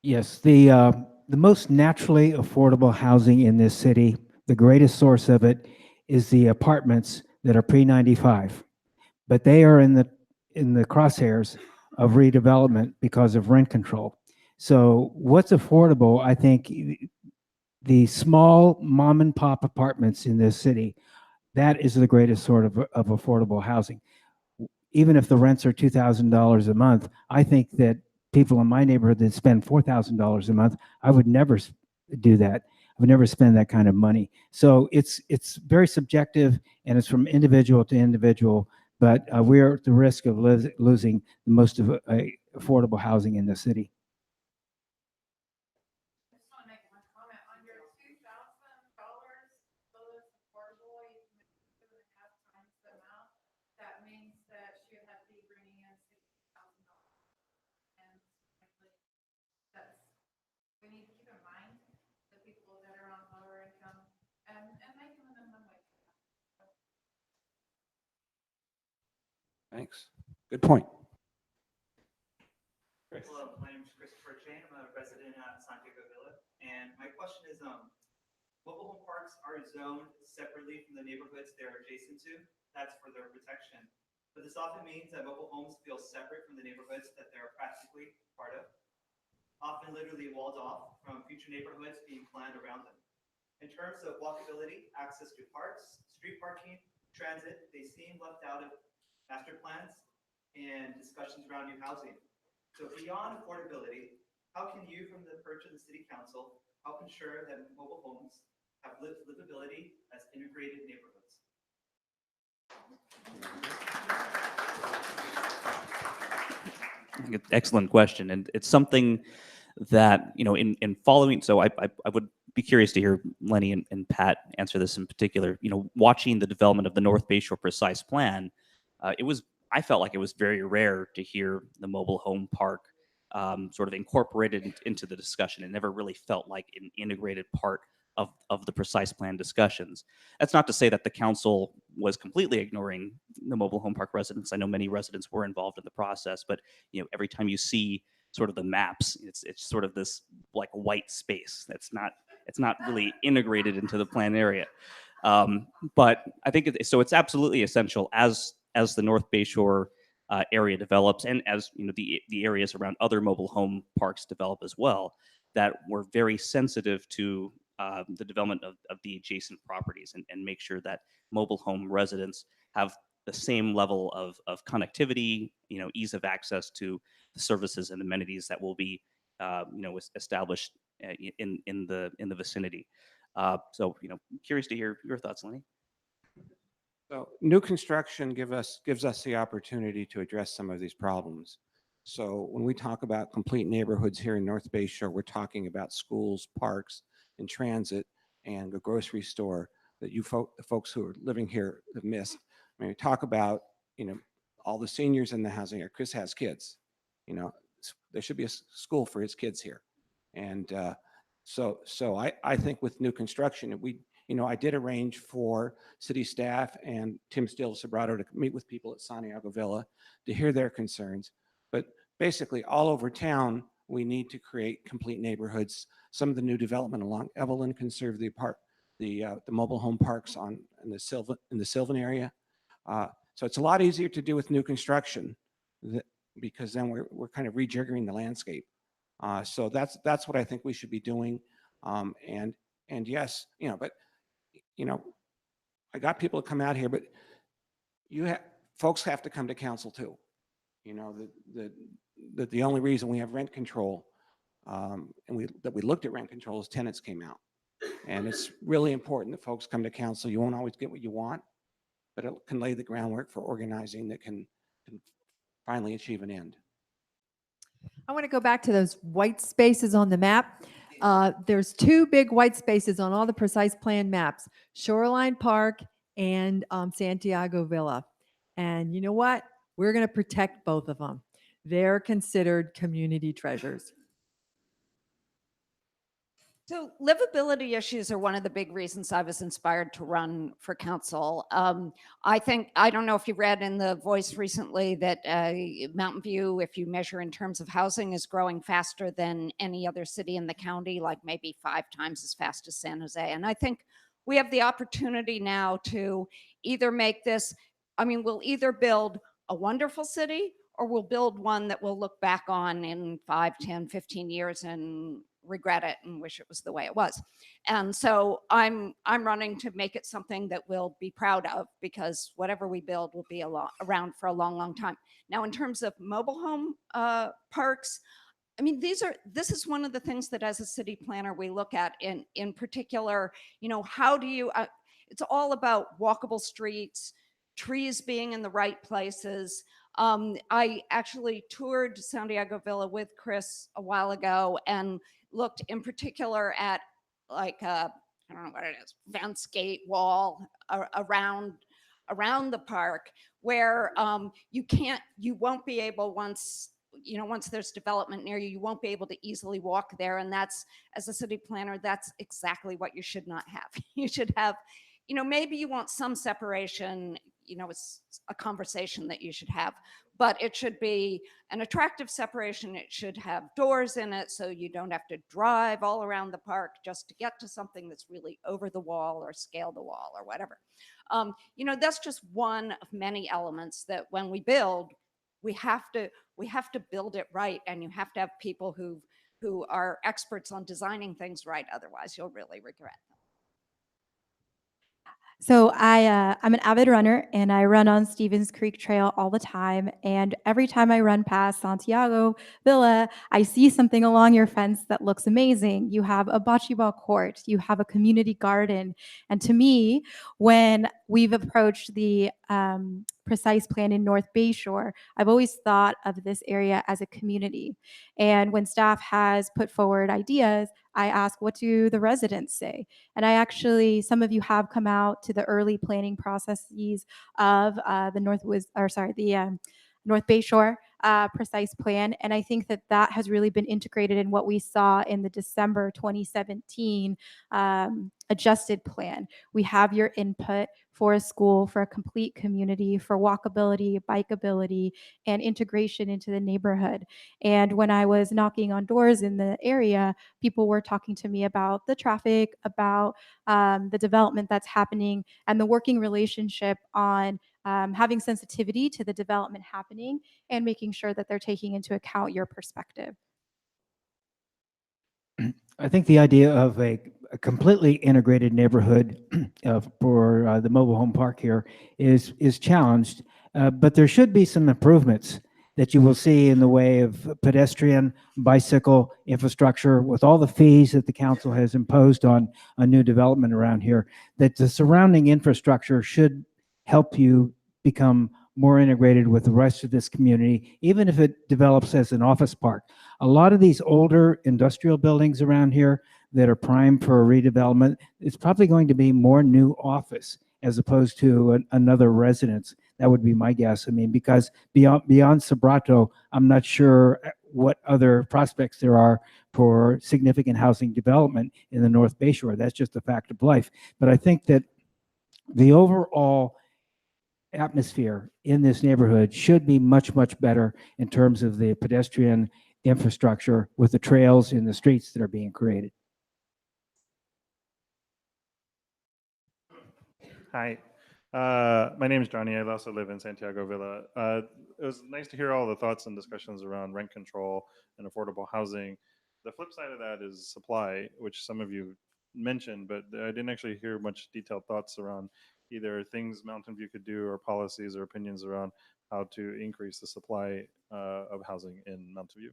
Yes, the most naturally affordable housing in this city, the greatest source of it is the apartments that are pre-95, but they are in the crosshairs of redevelopment because of rent control. So what's affordable, I think, the small mom and pop apartments in this city, that is the greatest sort of affordable housing. Even if the rents are $2,000 a month, I think that people in my neighborhood that spend $4,000 a month, I would never do that. I would never spend that kind of money. So it's very subjective, and it's from individual to individual, but we're at the risk of losing the most of affordable housing in the city. We need to keep in mind the people that are on lower income and making the minimum wage. Thanks. Good point. Hello, my name is Christopher Chain. I'm a resident at Santiago Villa. And my question is, mobile home parks are zoned separately from the neighborhoods they're adjacent to. That's for their protection. But this often means that mobile homes feel separate from the neighborhoods that they're practically part of, often literally walled off from future neighborhoods being planned around them. In terms of walkability, access to parks, street parking, transit, they seem left out of master plans and discussions around new housing. So beyond affordability, how can you, from the perch of the city council, help ensure that mobile homes have livability as integrated neighborhoods? Excellent question, and it's something that in following. So I would be curious to hear Lenny and Pat answer this in particular. Watching the development of the North Bayshore Precise Plan, I felt like it was very rare to hear the mobile home park sort of incorporated into the discussion. It never really felt like an integrated part of the Precise Plan discussions. That's not to say that the council was completely ignoring the mobile home park residents. I know many residents were involved in the process, but every time you see sort of the maps, it's sort of this like white space that's not really integrated into the plan area. But I think it's absolutely essential as the North Bayshore area develops, and as the areas around other mobile home parks develop as well, that we're very sensitive to the development of the adjacent properties, and make sure that mobile home residents have the same level of connectivity, ease of access to the services and amenities that will be established in the vicinity. So curious to hear your thoughts, Lenny. So new construction gives us the opportunity to address some of these problems. So when we talk about complete neighborhoods here in North Bayshore, we're talking about schools, parks, and transit, and a grocery store that the folks who are living here have missed. I mean, we talk about all the seniors in the housing here. Chris has kids. There should be a school for his kids here, and So I think with new construction, I did arrange for city staff and Tim Steele Sobrato to meet with people at Santiago Villa to hear their concerns. But basically, all over town, we need to create complete neighborhoods. Some of the new development along Evelyn conserve the mobile home parks in the Sylvan area. So it's a lot easier to do with new construction because then we're kind of rejiggering the landscape. So that's what I think we should be doing. And yes, but I got people to come out here, but folks have to come to council too. The only reason we have rent control and that we looked at rent control is tenants came out. And it's really important that folks come to council. You won't always get what you want, but it can lay the groundwork for organizing that can finally achieve an end. I want to go back to those white spaces on the map. There's two big white spaces on all the precise plan maps, Shoreline Park and Santiago Villa. And you know what? We're going to protect both of them. They're considered community treasures. So livability issues are one of the big reasons I was inspired to run for council. I don't know if you read in The Voice recently that Mountain View, if you measure in terms of housing, is growing faster than any other city in the county, like maybe 5 times as fast as San Jose. And I think we have the opportunity now to either make this, we'll either build a wonderful city or we'll build one that we'll look back on in 5, 10, 15 years and regret it and wish it was the way it was. And so I'm running to make it something that we'll be proud of, because whatever we build will be around for a long, long time. Now, in terms of mobile home parks, this is one of the things that as a city planner we look at in particular, how do you, it's all about walkable streets, trees being in the right places. I actually toured Santiago Villa with Chris a while ago and looked in particular at I don't know what it is, fence gate wall around the park where you won't be able once there's development near you, you won't be able to easily walk there. And that's, as a city planner, that's exactly what you should not have. You should have, maybe you want some separation, it's a conversation that you should have, but it should be an attractive separation. It should have doors in it so you don't have to drive all around the park just to get to something that's really over the wall or scale the wall or whatever. That's just one of many elements that when we build, we have to build it right, and you have to have people who are experts on designing things right. Otherwise, you'll really regret them. So I'm an avid runner, and I run on Stevens Creek Trail all the time. And every time I run past Santiago Villa, I see something along your fence that looks amazing. You have a bocce ball court, you have a community garden. And to me, when we've approached the precise plan in North Bayshore, I've always thought of this area as a community. And when staff has put forward ideas, I ask, what do the residents say? And some of you have come out to the early planning processes of the North Bayshore precise plan. And I think that has really been integrated in what we saw in the December 2017 adjusted plan. We have your input for a school, for a complete community, for walkability, bikeability, and integration into the neighborhood. And when I was knocking on doors in the area, people were talking to me about the traffic, about the development that's happening, and the working relationship on having sensitivity to the development happening and making sure that they're taking into account your perspective. I think the idea of a completely integrated neighborhood for the mobile home park here is challenged, but there should be some improvements that you will see in the way of pedestrian, bicycle infrastructure with all the fees that the council has imposed on new development around here, that the surrounding infrastructure should help you become more integrated with the rest of this community, even if it develops as an office park. A lot of these older industrial buildings around here that are primed for redevelopment, it's probably going to be more new office as opposed to another residence. That would be my guess. Because beyond Sobrato, I'm not sure what other prospects there are for significant housing development in the North Bay Shore. That's just a fact of life. But I think that the overall atmosphere in this neighborhood should be much, much better in terms of the pedestrian infrastructure with the trails in the streets that are being created. Hi, my name is Johnny. I also live in Santiago Villa. It was nice to hear all the thoughts and discussions around rent control and affordable housing. The flip side of that is supply, which some of you mentioned, but I didn't actually hear much detailed thoughts around either things Mountain View could do or policies or opinions around how to increase the supply of housing in Mountain View.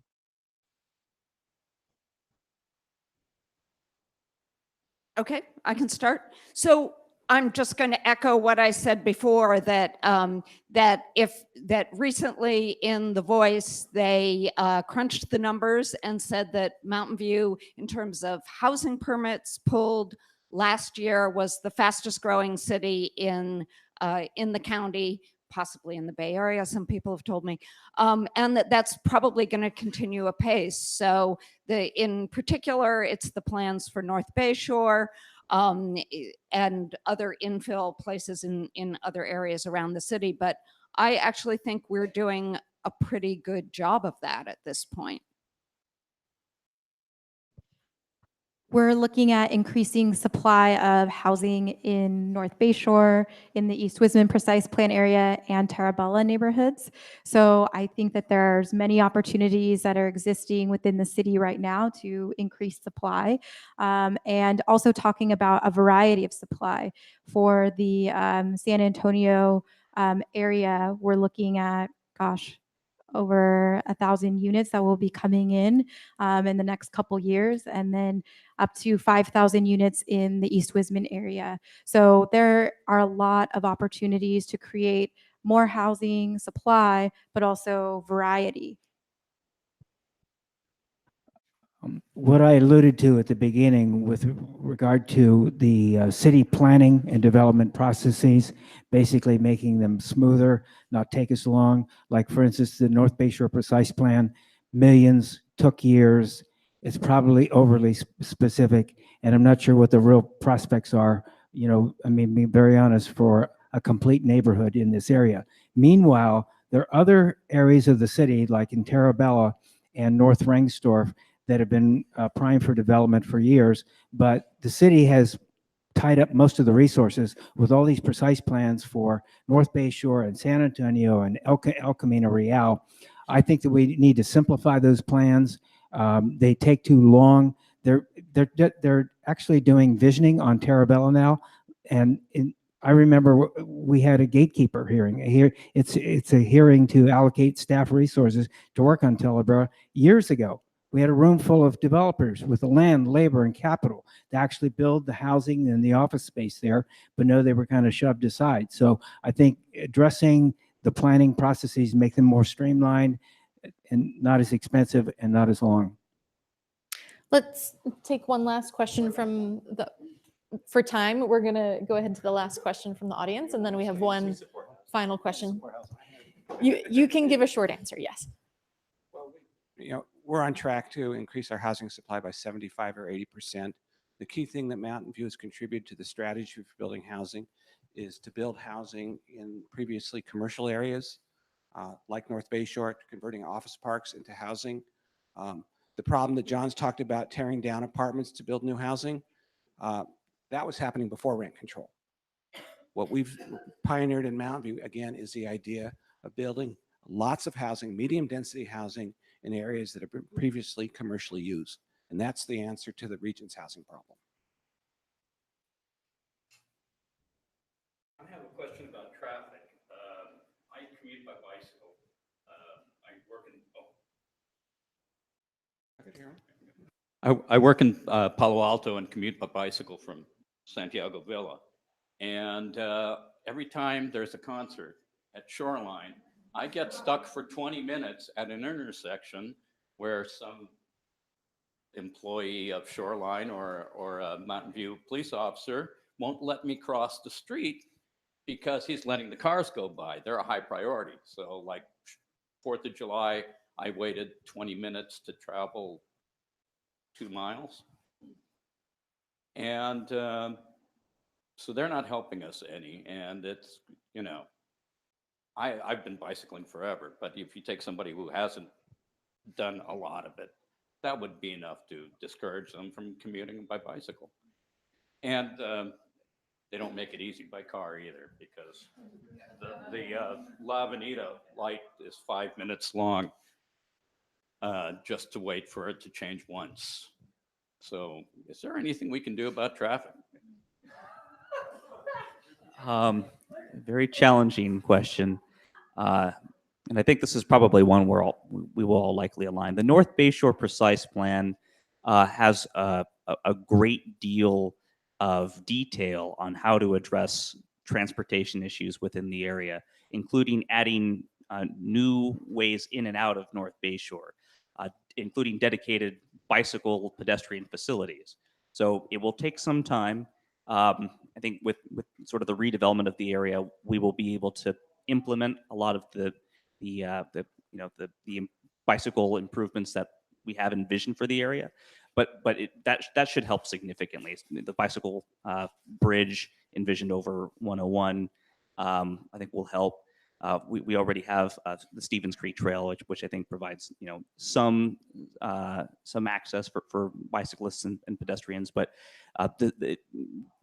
Okay, I can start. So I'm just going to echo what I said before, that that recently in The Voice, they crunched the numbers and said that Mountain View, in terms of housing permits pulled last year, was the fastest growing city in the county, possibly in the Bay Area, some people have told me, and that's probably going to continue apace. So in particular, it's the plans for North Bay Shore, and other infill places in other areas around the city. But I actually think we're doing a pretty good job of that at this point. We're looking at increasing supply of housing in North Bayshore, in the East Wisman Precise Plan area, and Tarabella neighborhoods. So I think that there's many opportunities that are existing within the city right now to increase supply, and also talking about a variety of supply. For the San Antonio area, we're looking at, gosh, over 1,000 units that will be coming in the next couple years, and then up to 5,000 units in the East Wisman area. So there are a lot of opportunities to create more housing supply, but also variety. What I alluded to at the beginning with regard to the city planning and development processes, basically making them smoother, not take as long. Like, for instance, the North Bayshore Precise Plan, millions, took years. It's probably overly specific, and I'm not sure what the real prospects are. You know, I mean, being very honest, for a complete neighborhood in this area. Meanwhile, there are other areas of the city, like in Tarabella and North Rengstorff, that have been primed for development for years, but the city has tied up most of the resources with all these precise plans for North Bay Shore and San Antonio and El Camino Real. I think that we need to simplify those plans. They take too long. They're actually doing visioning on Tarabella now, and I remember we had a gatekeeper hearing. Here, it's a hearing to allocate staff resources to work on Tarabella years ago. We had a room full of developers with the land, labor, and capital to actually build the housing and the office space there, but no, they were kind of shoved aside. So I think addressing the planning processes, make them more streamlined and not as expensive and not as long. Let's take one last question from for time. We're gonna go ahead to the last question from the audience, and then we have one final question. You can give a short answer, yes. You know, we're on track to increase our housing supply by 75 or 80%. The key thing that Mountain View has contributed to the strategy for building housing is to build housing in previously commercial areas, like North Bayshore, converting office parks into housing. The problem that John's talked about, tearing down apartments to build new housing, that was happening before rent control. What we've pioneered in Mountain View, again, is the idea of building lots of housing, medium density housing, in areas that have been previously commercially used. And that's the answer to the region's housing problem. I have a question about traffic. I commute by bicycle. I work in Palo Alto and commute by bicycle from Santiago Villa. And every time there's a concert at Shoreline, I get stuck for 20 minutes at an intersection where some employee of Shoreline or a Mountain View police officer won't let me cross the street because he's letting the cars go by. They're a high priority. So like 4th of July, I waited 20 minutes to travel 2 miles. And so they're not helping us any. And it's, you know, I've been bicycling forever, but if you take somebody who hasn't done a lot of it, that would be enough to discourage them from commuting by bicycle. And they don't make it easy by car either, because the La Avenida light is 5 minutes long just to wait for it to change once. So is there anything we can do about traffic? Very challenging question. And I think this is probably one where we will all likely align. The North Bayshore Precise Plan has a great deal of detail on how to address transportation issues within the area, including adding new ways in and out of North Bayshore, including dedicated bicycle pedestrian facilities. So it will take some time. I think with sort of the redevelopment of the area, we will be able to implement a lot of the bicycle improvements that we have envisioned for the area, but that should help significantly. The bicycle bridge envisioned over 101, I think will help. We already have the Stevens Creek Trail, which I think provides some access for bicyclists and pedestrians, but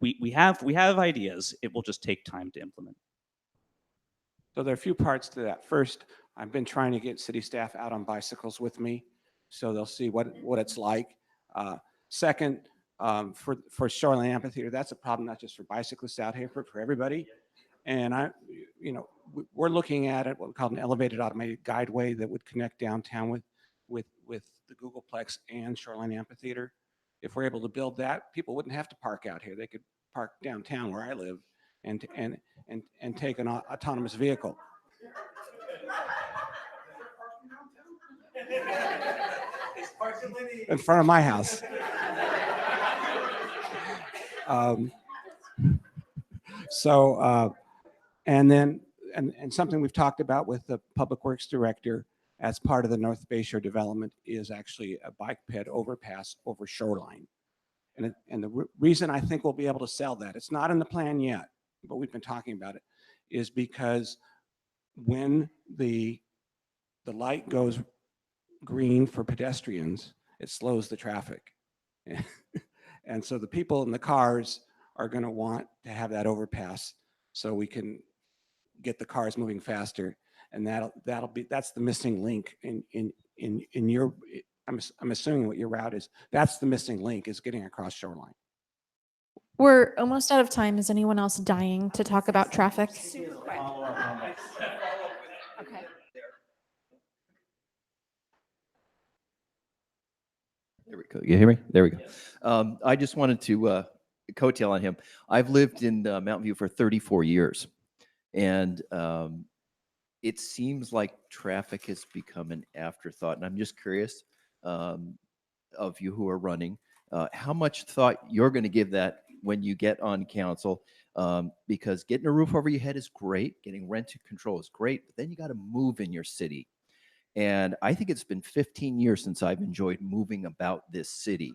we have ideas. It will just take time to implement. So there are a few parts to that. First, I've been trying to get city staff out on bicycles with me, so they'll see what it's like. Second, for Shoreline Amphitheater, that's a problem not just for bicyclists out here, but for everybody. And we're looking at it, what we call an elevated automated guideway that would connect downtown with the Googleplex and Shoreline Amphitheater. If we're able to build that, people wouldn't have to park out here. They could park downtown where I live and take an autonomous vehicle. In front of my house. And something we've talked about with the Public Works Director as part of the North Bayshore development is actually a bike ped overpass over Shoreline. And the reason I think we'll be able to sell that, it's not in the plan yet, but we've been talking about it, is because when the light goes green for pedestrians, it slows the traffic. And so the people in the cars are going to want to have that overpass so we can get the cars moving faster. And that's the missing link in your, I'm assuming what your route is. That's the missing link, is getting across Shoreline. We're almost out of time. Is anyone else dying to talk about traffic? Super quick. Okay. There we go. You hear me? There we go. I just wanted to coattail on him. I've lived in Mountain View for 34 years, and it seems like traffic has become an afterthought. And I'm just curious of you who are running, how much thought you're going to give that when you get on council, because getting a roof over your head is great, getting rent control is great, but then you got to move in your city. And I think it's been 15 years since I've enjoyed moving about this city.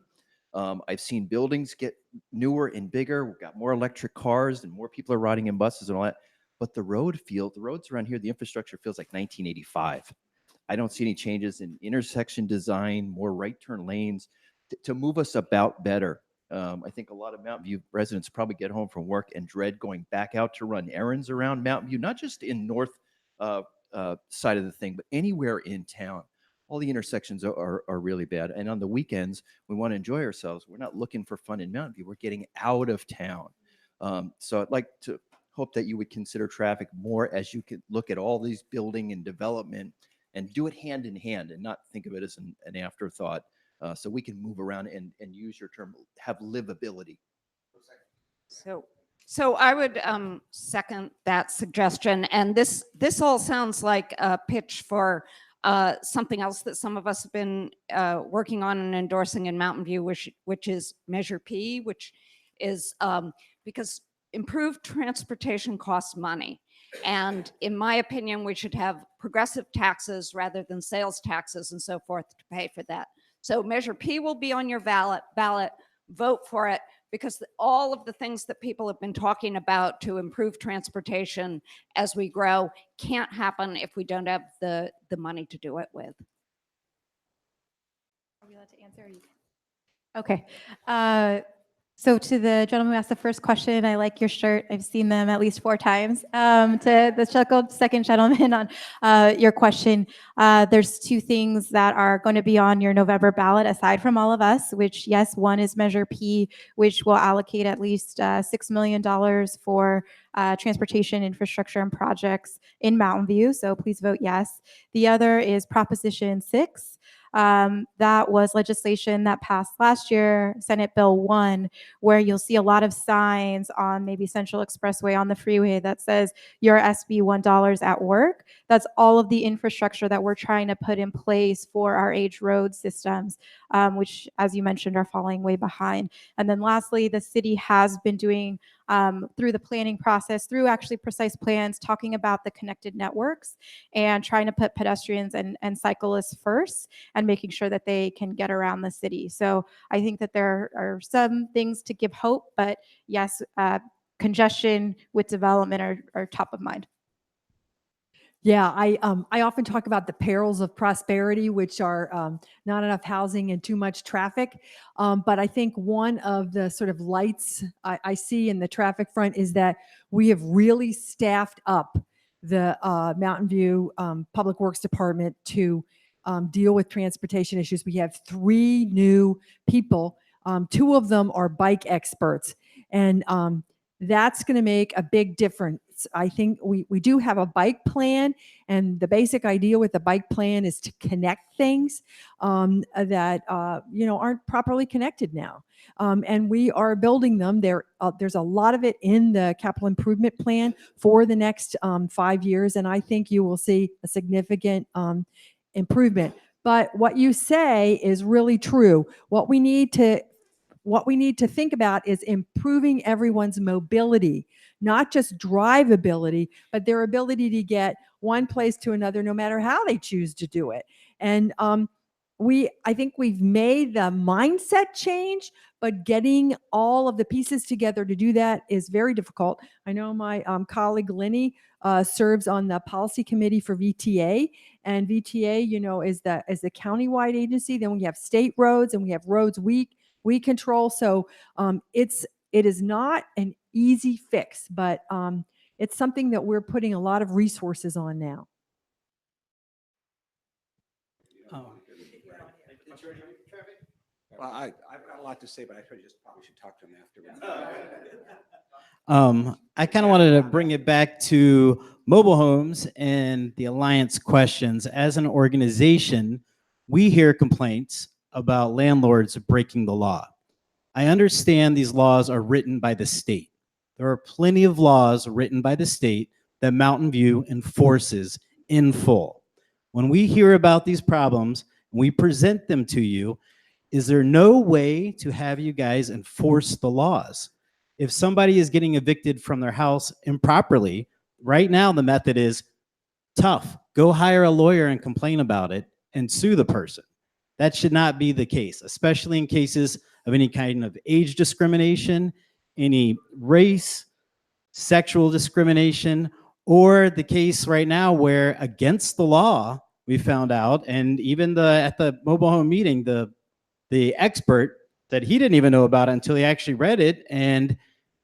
I've seen buildings get newer and bigger. We've got more electric cars and more people are riding in buses and all that. But the roads around here, the infrastructure feels like 1985. I don't see any changes in intersection design, more right turn lanes to move us about better. I think a lot of Mountain View residents probably get home from work and dread going back out to run errands around Mountain View, not just in north side of the thing, but anywhere in town. All the intersections are really bad. And on the weekends, we want to enjoy ourselves. We're not looking for fun in Mountain View. We're getting out of town. So I'd like to hope that you would consider traffic more as you could look at all these building and development and do it hand in hand and not think of it as an afterthought. So we can move around and use your term, have livability. So I would second that suggestion. And this all sounds like a pitch for something else that some of us have been working on and endorsing in Mountain View, which is Measure P, which is because improved transportation costs money. And in my opinion, we should have progressive taxes rather than sales taxes and so forth to pay for that. So Measure P will be on your ballot. Vote for it, because all of the things that people have been talking about to improve transportation as we grow can't happen if we don't have the money to do it with. Are we allowed to answer? Okay. So to the gentleman who asked the first question, I like your shirt. I've seen them at least 4 times. To the second gentleman on your question, there's 2 things that are going to be on your November ballot aside from all of us, which yes, one is Measure P, which will allocate at least $6 million for transportation infrastructure and projects in Mountain View. So please vote yes. The other is Proposition 6. That was legislation that passed last year, Senate Bill 1, where you'll see a lot of signs on maybe Central Expressway on the freeway that says your SB $1 at work. That's all of the infrastructure that we're trying to put in place for our age road systems, which, as you mentioned, are falling way behind. And then lastly, the city has been doing through the planning process, through actually precise plans, talking about the connected networks and trying to put pedestrians and cyclists first and making sure that they can get around the city. So I think that there are some things to give hope, but yes, congestion with development are top of mind. Yeah, I often talk about the perils of prosperity, which are not enough housing and too much traffic. But I think one of the sort of lights I see in the traffic front is that we have really staffed up the Mountain View Public Works Department to deal with transportation issues. We have 3 new people. 2 of them are bike experts, and that's going to make a big difference. I think we do have a bike plan, and the basic idea with the bike plan is to connect things that aren't properly connected now. And we are building them. There's a lot of it in the capital improvement plan for the next 5 years, and I think you will see a significant improvement. But what you say is really true. What we need to think about is improving everyone's mobility, not just drivability, but their ability to get one place to another, no matter how they choose to do it. And I think we've made the mindset change, but getting all of the pieces together to do that is very difficult. I know my colleague Lenny serves on the policy committee for VTA, and VTA, is the countywide agency. Then we have state roads, and we have roads we control. So it is not an easy fix, but it's something that we're putting a lot of resources on now. Well, I've got a lot to say, but I probably should talk to him afterwards. I kind of wanted to bring it back to mobile homes and the Alliance questions. As an organization, we hear complaints about landlords breaking the law. I understand these laws are written by the state. There are plenty of laws written by the state that Mountain View enforces in full. When we hear about these problems, we present them to you. Is there no way to have you guys enforce the laws? If somebody is getting evicted from their house improperly, right now the method is tough. Go hire a lawyer and complain about it and sue the person. That should not be the case, especially in cases of any kind of age discrimination, any race, sexual discrimination, or the case right now where against the law, we found out, and even at the mobile home meeting, the expert that he didn't even know about it until he actually read it, and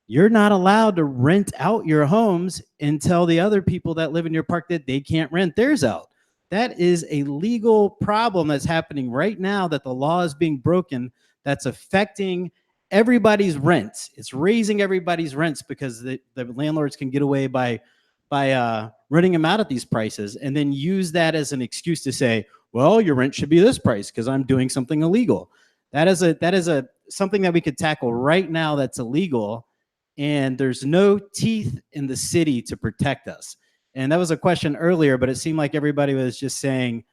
you're not allowed to rent out your homes and tell the other people that live in your park that they can't rent theirs out. That is a legal problem that's happening right now, that the law is being broken, that's affecting everybody's rents. It's raising everybody's rents because the landlords can get away by renting them out at these prices and then use that as an excuse to say, well, your rent should be this price because I'm doing something illegal. That is something that we could tackle right now that's illegal, and there's no teeth in the city to protect us. And that was a question earlier, but it seemed like everybody was just saying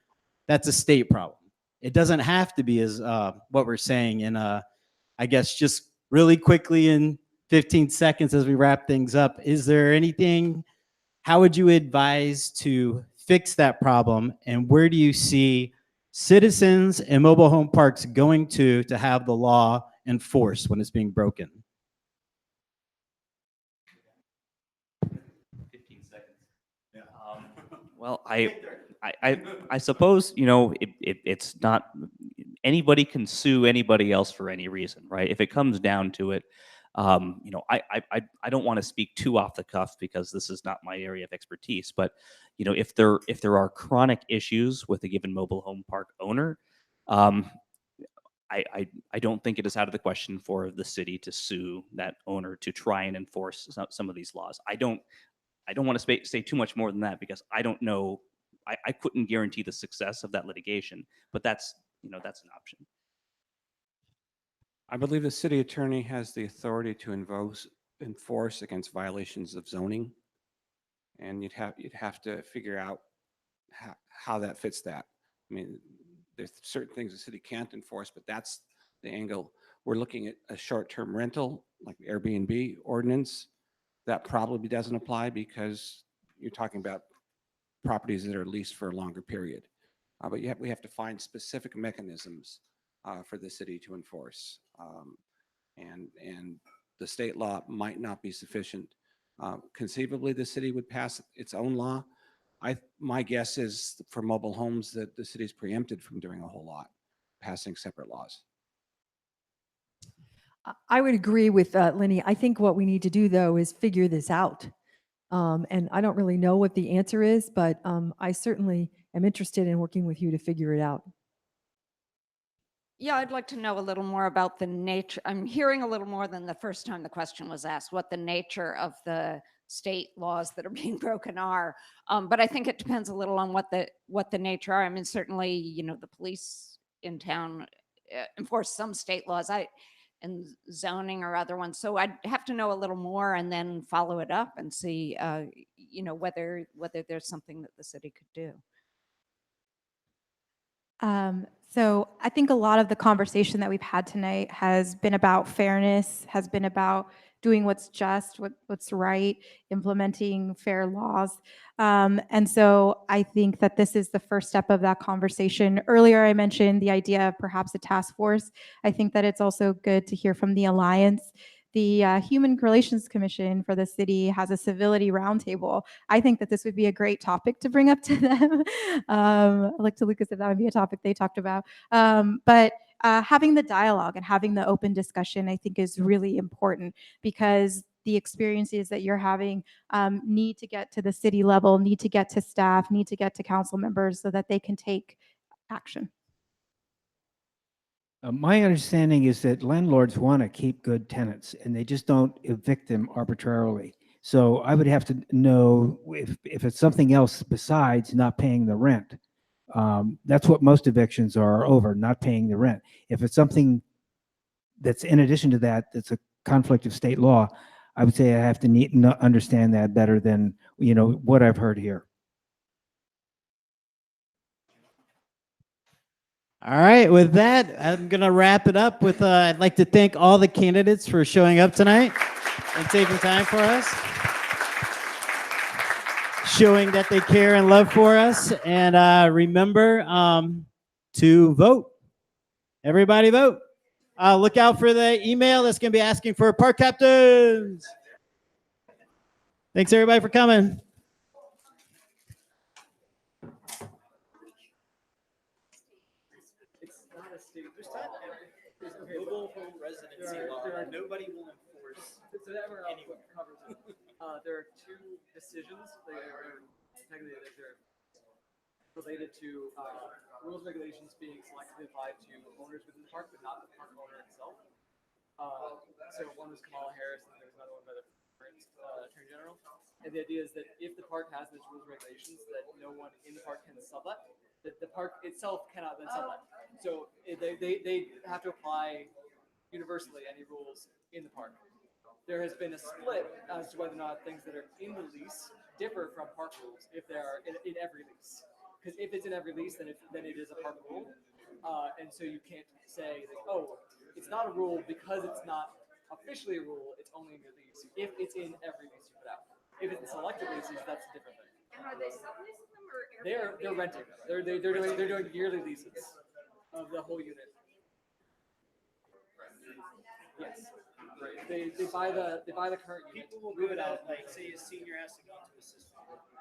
that's a state problem. It doesn't have to be as what we're saying. And I guess just really quickly in 15 seconds as we wrap things up, is there anything, how would you advise to fix that problem? And where do you see citizens and mobile home parks going to have the law enforced when it's being broken? 15 seconds. Well, I suppose, you know, it's not, anybody can sue anybody else for any reason, right? If it comes down to it, you know, I don't want to speak too off the cuff because this is not my area of expertise, but, you know, if there are chronic issues with a given mobile home park owner, I don't think it is out of the question for the city to sue that owner to try and enforce some of these laws. I don't want to say too much more than that because I don't know. I couldn't guarantee the success of that litigation, but that's, you know, that's an option. I believe the city attorney has the authority to enforce against violations of zoning. And you'd have to figure out how that fits that. I mean, there's certain things the city can't enforce, but that's the angle. We're looking at a short-term rental, like the Airbnb ordinance. That probably doesn't apply because you're talking about properties that are leased for a longer period. But we have to find specific mechanisms for the city to enforce. And the state law might not be sufficient. Conceivably, the city would pass its own law. My guess is for mobile homes that the city's preempted from doing a whole lot, passing separate laws. I would agree with Lenny. I think what we need to do, though, is figure this out. And I don't really know what the answer is, but I certainly am interested in working with you to figure it out. Yeah, I'd like to know a little more about the nature. I'm hearing a little more than the first time the question was asked, what the nature of the state laws that are being broken are. But I think it depends a little on what the nature are. I mean, certainly, you know, the police in town enforce some state laws and zoning or other ones. So I'd have to know a little more and then follow it up and see, you know, whether there's something that the city could do. So I think a lot of the conversation that we've had tonight has been about fairness, has been about doing what's just, what's right, implementing fair laws. And so I think that this is the first step of that conversation. Earlier, I mentioned the idea of perhaps a task force. I think that it's also good to hear from the Alliance. The Human Relations Commission for the city has a civility roundtable. I think that this would be a great topic to bring up to them. I'd like to Lucas if that would be a topic they talked about. But having the dialogue and having the open discussion, I think, is really important because the experiences that you're having need to get to the city level, need to get to staff, need to get to council members so that they can take action. My understanding is that landlords want to keep good tenants and they just don't evict them arbitrarily. So I would have to know if it's something else besides not paying the rent. That's what most evictions are over, not paying the rent. If it's something that's in addition to that, that's a conflict of state law, I would say I have to understand that better than, you know, what I've heard here. All right, with that, I'm going to wrap it up with I'd like to thank all the candidates for showing up tonight and taking time for us, showing that they care and love for us. And remember to vote. Everybody vote. Look out for the email that's going to be asking for park captains. Thanks, everybody, for coming. Mobile home residency law that nobody will enforce anywhere. There are two decisions. They are technically they're related to rules and regulations being selectively applied to owners within the park, but not the park owner itself. So one was Kamala Harris, and there was another one by the current Attorney General. And the idea is that if the park has those rules and regulations, that no one in the park can sublet, that the park itself cannot then sublet. So they have to apply universally any rules in the park. There has been a split as to whether or not things that are in the lease differ from park rules if they are in every lease. Because if it's in every lease, then it is a park rule. And so you can't say, like, oh, it's not a rule because it's not officially a rule, it's only in your lease. If it's in every lease you put out. If it's in selected leases, that's a different thing. And are they subleasing them or They're renting. They're doing yearly leases of the whole unit. Yes. Right. They buy the current unit, People will move go it out. to, like, say a senior has to go to assisted living.